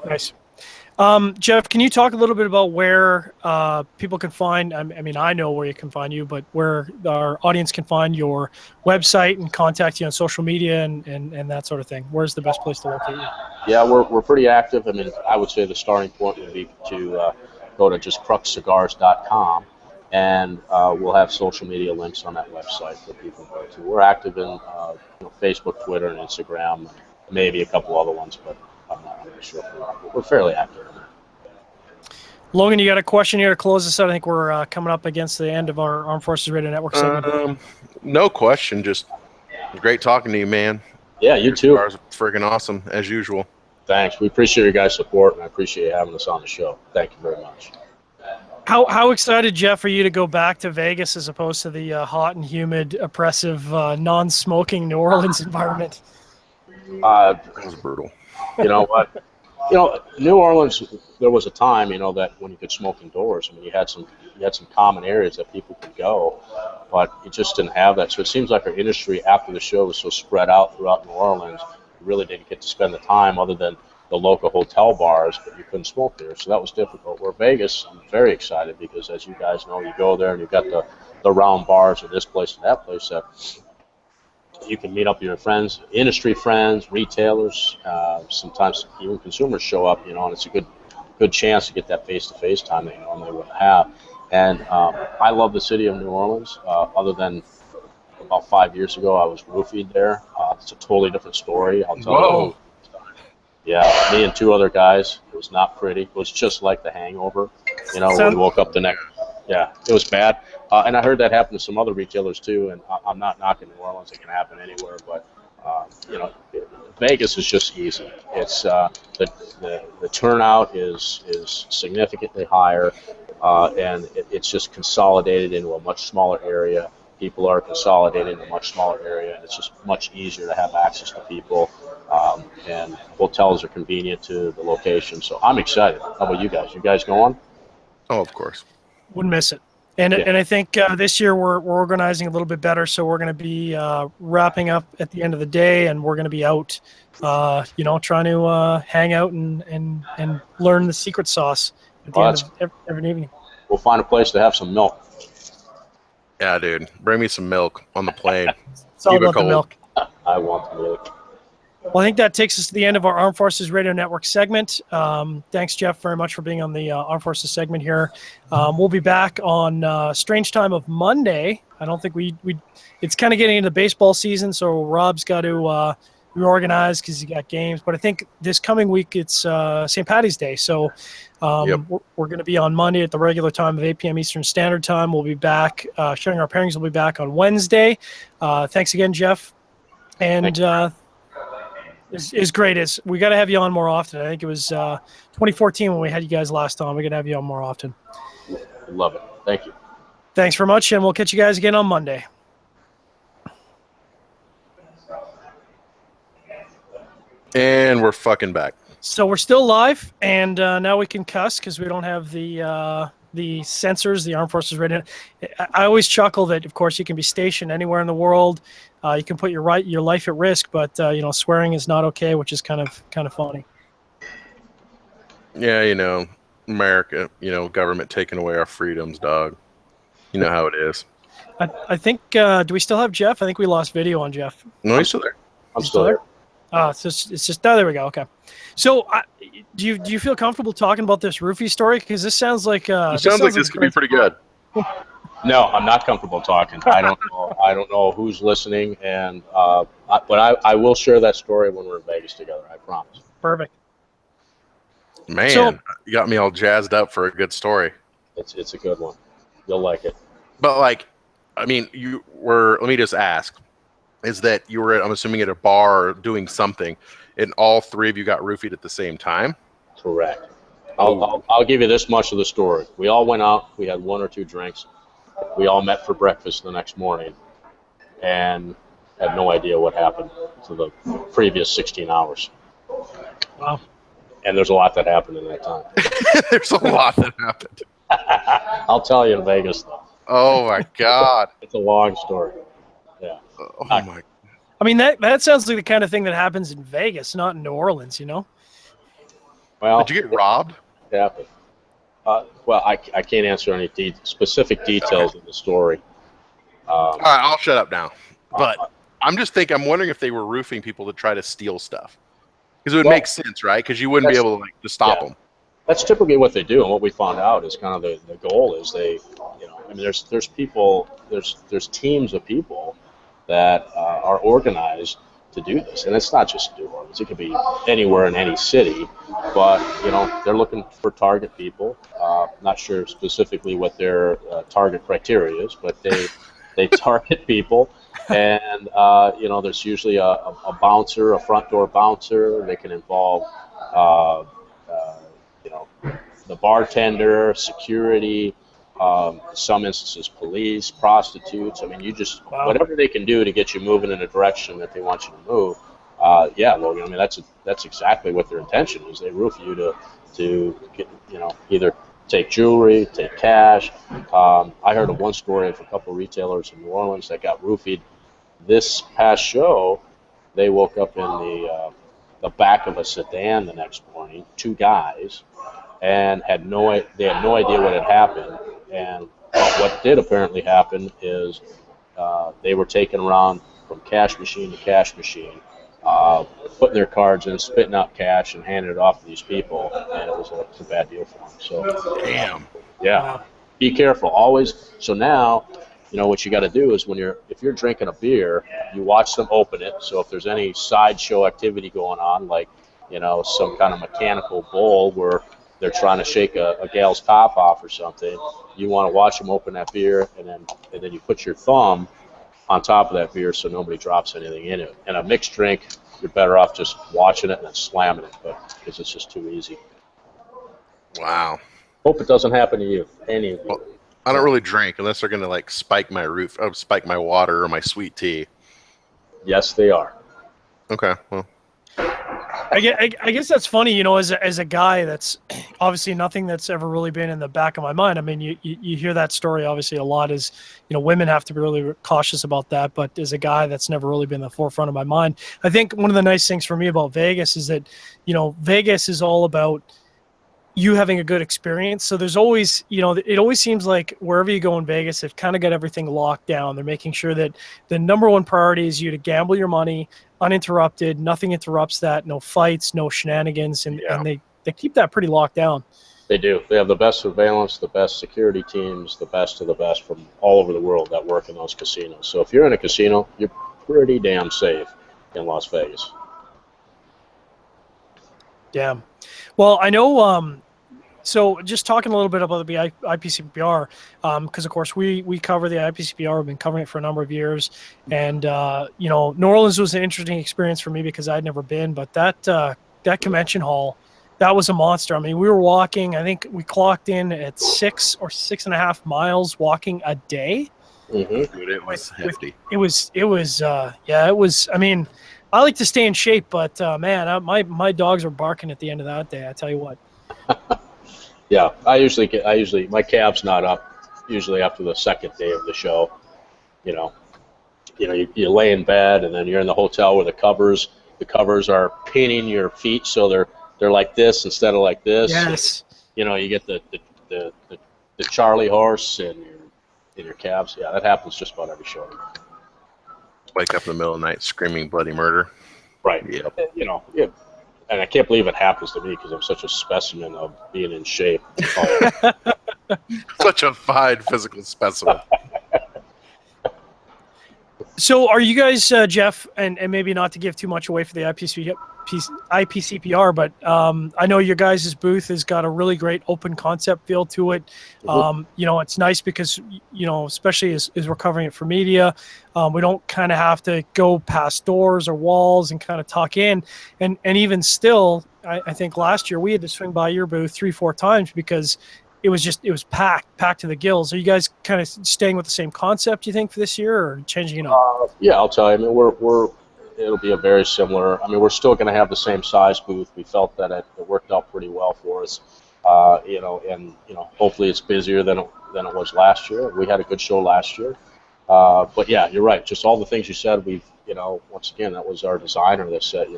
Nice. Jeff, can you talk a little bit about where people can find, I mean, I know where you can find you, but where our audience can find your website and contact you on social media and that sort of thing? Where's the best place to locate you? Yeah, we're pretty active. I mean, I would say the starting point would be to go to just cruxcigars.com, and we'll have social media links on that website for people to go to. We're active in Facebook, Twitter, and Instagram, maybe a couple other ones, but I'm not really sure. We're fairly active. Logan, you got a question here to close this out? I think we're coming up against the end of our Armed Forces Radio Network segment. No question. Just great talking to you, man. Yeah, you too. Cigars are freaking awesome, as usual. Thanks. We appreciate your guys' support, and I appreciate you having us on the show. Thank you very much. How excited, Jeff, are you to go back to Vegas as opposed to the hot and humid, oppressive, non-smoking New Orleans environment? That was brutal. You know what? New Orleans, there was a time, that when you could smoke indoors. I mean, you had some common areas that people could go, but you just didn't have that. So it seems like our industry after the show was so spread out throughout New Orleans, you really didn't get to spend the time other than the local hotel bars, but you couldn't smoke there. So that was difficult. Where Vegas, I'm very excited because, as you guys know, you go there and you've got the round bars of this place and that place that you can meet up with your friends, industry friends, retailers, sometimes even consumers show up, and it's a good chance to get that face-to-face time that you normally wouldn't have. And I love the city of New Orleans, other than about 5 years ago I was roofied there. It's a totally different story. I'll tell you. Yeah, me and two other guys. It was not pretty. It was just like The Hangover. When we woke up the next. Yeah, it was bad. And I heard that happened to some other retailers too. And I'm not knocking New Orleans; it can happen anywhere. But Vegas is just easy. It's the turnout is significantly higher, and it's just consolidated into a much smaller area. People are consolidated in a much smaller area, and it's just much easier to have access to people. And hotels are convenient to the location. So I'm excited. How about you guys? You guys going? Oh, of course. Wouldn't miss it. And I think this year we're organizing a little bit better. So we're going to be wrapping up at the end of the day, and we're going to be out, trying to hang out and learn the secret sauce at the end of every evening. We'll find a place to have some milk. Yeah, dude. Bring me some milk on the plane. It's all about the milk. I want the milk. Well, I think that takes us to the end of our Armed Forces Radio Network segment. Thanks, Jeff, very much for being on the Armed Forces segment here. We'll be back on strange time of Monday. I don't think it's kind of getting into baseball season, so Rob's got to reorganize because he got games. But I think this coming week it's St. Patty's Day, so we're going to be on Monday at the regular time of 8 p.m. Eastern Standard Time. We'll be back. Sharing Our Pairings will be back on Wednesday. Thanks again, Jeff. And is great. We got to have you on more often. I think it was 2014 when we had you guys last on. We're going to have you on more often. Love it. Thank you. Thanks very much, and we'll catch you guys again on Monday. And we're fucking back. So we're still live, and now we can cuss because we don't have the censors, the Armed Forces Radio. I always chuckle that, of course, you can be stationed anywhere in the world. You can put your life at risk, but swearing is not okay, which is kind of funny. Yeah, America, government taking away our freedoms, dog. You know how it is. I think. Do we still have Jeff? I think we lost video on Jeff. No, he's still there. I'm still there. It's just. Oh, there we go. Okay. So, do you feel comfortable talking about this roofie story? Because this sounds like. It sounds like this could be pretty good. No, I'm not comfortable talking. I don't know who's listening, and but I will share that story when we're in Vegas together. I promise. Perfect. Man, you got me all jazzed up for a good story. It's a good one. You'll like it. But let me just ask, is that you were, I'm assuming, at a bar doing something, and all three of you got roofied at the same time? Correct. I'll give you this much of the story. We all went out. We had one or two drinks. We all met for breakfast the next morning and had no idea what happened for the previous 16 hours. Wow. And there's a lot that happened in that time. There's a lot that happened. I'll tell you in Vegas, though. Oh, my God. It's a long story. Yeah. Oh, my. I mean, that sounds like the kind of thing that happens in Vegas, not in New Orleans, you know? Well, Did you get robbed? It happened. Well, I can't answer any specific details of the story. All right, I'll shut up now. But I'm wondering if they were roofing people to try to steal stuff. Because it would make sense, right? Because you wouldn't be able to stop them. That's typically what they do, and what we found out is kind of the goal is they, I mean, there's people, there's teams of people that are organized to do this, and it's not just New Orleans. It could be anywhere in any city, but they're looking for target people. Not sure specifically what their target criteria is, but they target people, and there's usually a bouncer, a front door bouncer. They can involve the bartender, security, some instances police, prostitutes. I mean, whatever they can do to get you moving in a direction that they want you to move. Logan. I mean, that's exactly what their intention is. They roof you to get, either take jewelry, take cash. I heard of one story of a couple of retailers in New Orleans that got roofied. This past show, they woke up in the back of a sedan the next morning, two guys, and they had no idea what had happened. And what did apparently happen is they were taken around from cash machine to cash machine, putting their cards in, spitting out cash, and handing it off to these people. And it was a bad deal for them. So, damn. Yeah, be careful always. So now, what you got to do is if you're drinking a beer, you watch them open it. So if there's any sideshow activity going on, like some kind of mechanical bowl where they're trying to shake a gal's top off or something, you want to watch them open that beer, and then you put your thumb on top of that beer so nobody drops anything in it. And a mixed drink, you're better off just watching it and then slamming it, because it's just too easy. Wow. Hope it doesn't happen to you. Any of you. Well, I don't really drink unless they're going to spike my spike my water or my sweet tea. Yes, they are. Okay, well. I guess that's funny, as a guy, that's obviously nothing that's ever really been in the back of my mind. I mean, you hear that story obviously a lot, is women have to be really cautious about that, but as a guy, that's never really been the forefront of my mind. I think one of the nice things for me about Vegas is that Vegas is all about you having a good experience. So there's always, it always seems like wherever you go in Vegas, they've kind of got everything locked down. They're making sure that the number one priority is you to gamble your money uninterrupted. Nothing interrupts that. No fights, no shenanigans. And they keep that pretty locked down. They do. They have the best surveillance, the best security teams, the best of the best from all over the world that work in those casinos. So if you're in a casino, you're pretty damn safe in Las Vegas. Damn. Well, I know. So just talking a little bit about the IPCPR, because of course we cover the IPCPR. We've been covering it for a number of years, and New Orleans was an interesting experience for me because I'd never been. But that convention hall, that was a monster. I mean, we were walking. I think we clocked in at 6 or 6.5 miles walking a day. Mm-hmm. Dude, it was hefty. It was. It was. I mean, I like to stay in shape, but man, my dogs are barking at the end of that day. I tell you what. Yeah, my calf's not up usually after the second day of the show. You lay in bed, and then you're in the hotel where the covers are pinning your feet, so they're like this instead of like this. Yes. And, you get the Charlie horse in your calves. Yeah, that happens just about every show. Wake up in the middle of the night screaming bloody murder. Right. Yep. And I can't believe it happens to me because I'm such a specimen of being in shape. Such a fine physical specimen. So are you guys, Jeff, and maybe not to give too much away for the IPCPR, but I know your guys' booth has got a really great open concept feel to it. Mm-hmm. It's nice because, especially as we're covering it for media, we don't kind of have to go past doors or walls and kind of tuck in. And even still, I think last year we had to swing by your booth 3-4 times because it was packed to the gills. Are you guys kind of staying with the same concept, you think, for this year, or changing it up? Yeah, I'll tell you. I mean, it'll be a very similar. I mean, we're still going to have the same size booth. We felt that it worked out pretty well for us. And hopefully it's busier than it was last year. We had a good show last year. But yeah, you're right. Just all the things you said. Once again, that was our designer that said, he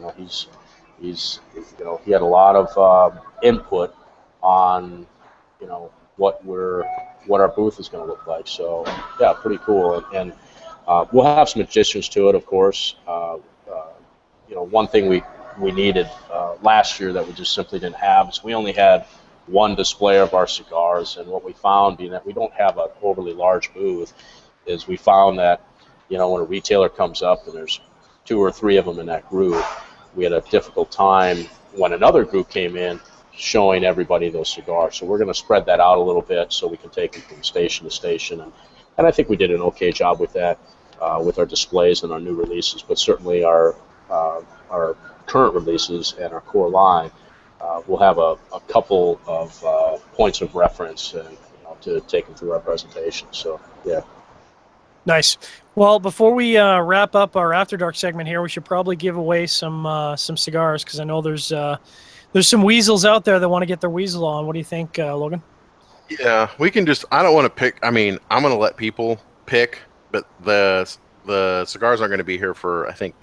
had a lot of input on, what our booth is going to look like. So yeah, pretty cool. And we'll have some additions to it, of course. One thing we needed last year that we just simply didn't have is we only had one display of our cigars, and what we found, being that we don't have an overly large booth, is we found that when a retailer comes up and there's 2 or 3 of them in that group, we had a difficult time when another group came in showing everybody those cigars. So we're going to spread that out a little bit so we can take them from station to station, and I think we did an okay job with that, with our displays and our new releases. But certainly our current releases and our core line, we'll have a couple of points of reference to take them through our presentation. So yeah. Nice. Well, before we wrap up our After Dark segment here, we should probably give away some cigars, because I know there's some weasels out there that want to get their weasel on. What do you think, Logan? Yeah, we can just. I don't want to pick. I mean, I'm going to let people pick, but the cigars aren't going to be here for, I think,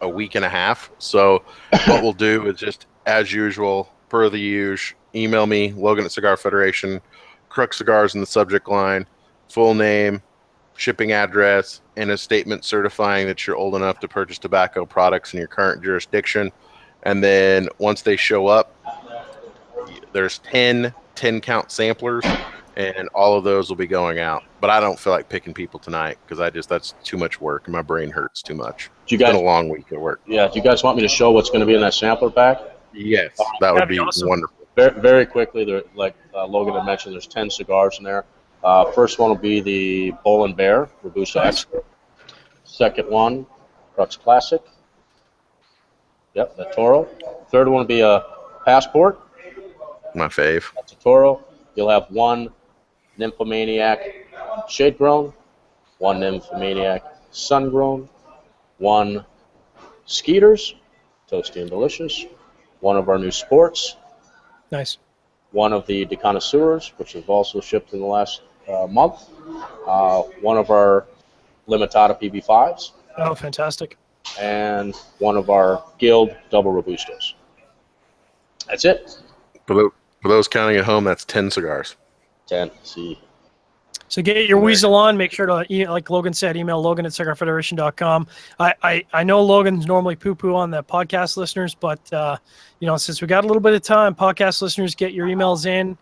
a week and a half. So what we'll do is just, as usual, per the usual, email me, Logan at Cigar Federation, Crux Cigars in the subject line, full name, shipping address, and a statement certifying that you're old enough to purchase tobacco products in your current jurisdiction. And then once they show up, there's 10 count samplers, and all of those will be going out. But I don't feel like picking people tonight, because that's too much work and my brain hurts too much. It's been a long week at work. Yeah, do you guys want me to show what's going to be in that sampler pack? Yes, that would be awesome. Wonderful. Very, very quickly, like Logan had mentioned, there's 10 cigars in there. First one will be the Bull and Bear Robusto X. Second one, Crux Classic. Yep, the Toro. Third one will be a Passport. My fave. That's a Toro. You'll have one Nymphomaniac Shade Grown, one Nymphomaniac Sun Grown, one Skeeters, Toasty and Delicious, one of our new Sports. Nice. One of the Deconnoisseurs, which have also shipped in the last month. One of our Limitada PB5s. Oh, fantastic. And one of our Guild Double Robustos. That's it. For those counting at home, that's 10 cigars. 10. See. So get your weasel on. Make sure to, like Logan said, email Logan at CigarFederation.com. I know Logan's normally poo-poo on the podcast listeners, but since we got a little bit of time, podcast listeners, get your emails in.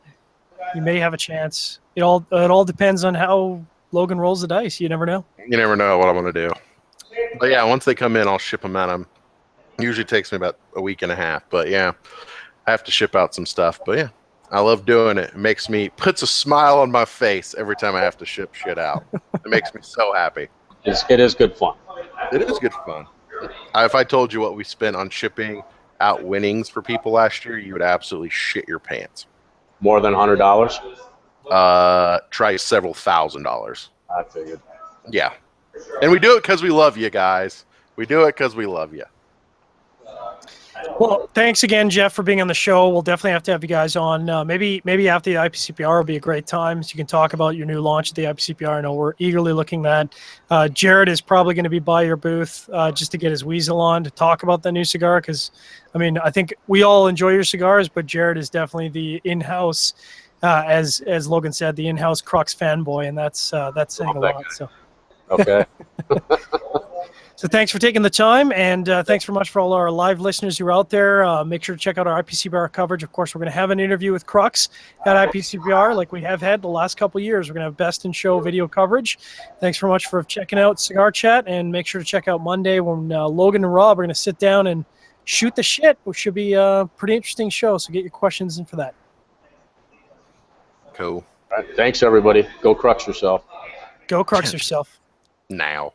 You may have a chance. It all depends on how Logan rolls the dice. You never know. You never know what I'm going to do. But yeah, once they come in, I'll ship them out. Usually takes me about a week and a half. But yeah, I have to ship out some stuff. But yeah, I love doing it. It puts a smile on my face every time I have to ship shit out. It makes me so happy. It is good fun. It is good fun. If I told you what we spent on shipping out winnings for people last year, you would absolutely shit your pants. More than $100? Try several $1,000s. I figured. Yeah. And we do it because we love you guys. We do it because we love you. Well, thanks again, Jeff, for being on the show. We'll definitely have to have you guys on. Maybe after the IPCPR will be a great time, so you can talk about your new launch at the IPCPR. I know we're eagerly looking at that. Jared is probably going to be by your booth just to get his weasel on to talk about the new cigar, because, I think we all enjoy your cigars, but Jared is definitely the in-house, as Logan said, the in-house Crux fanboy, and that's saying a lot. So. Okay. So thanks for taking the time, and thanks very much for all our live listeners who are out there. Make sure to check out our IPCPR coverage. Of course, we're going to have an interview with Crux at IPCPR like we have had the last couple of years. We're going to have best in show video coverage. Thanks very much for checking out Cigar Chat, and make sure to check out Monday when Logan and Rob are going to sit down and shoot the shit, which should be a pretty interesting show. So get your questions in for that. Cool. All right. Thanks, everybody. Go Crux yourself. Go Crux yourself. Now.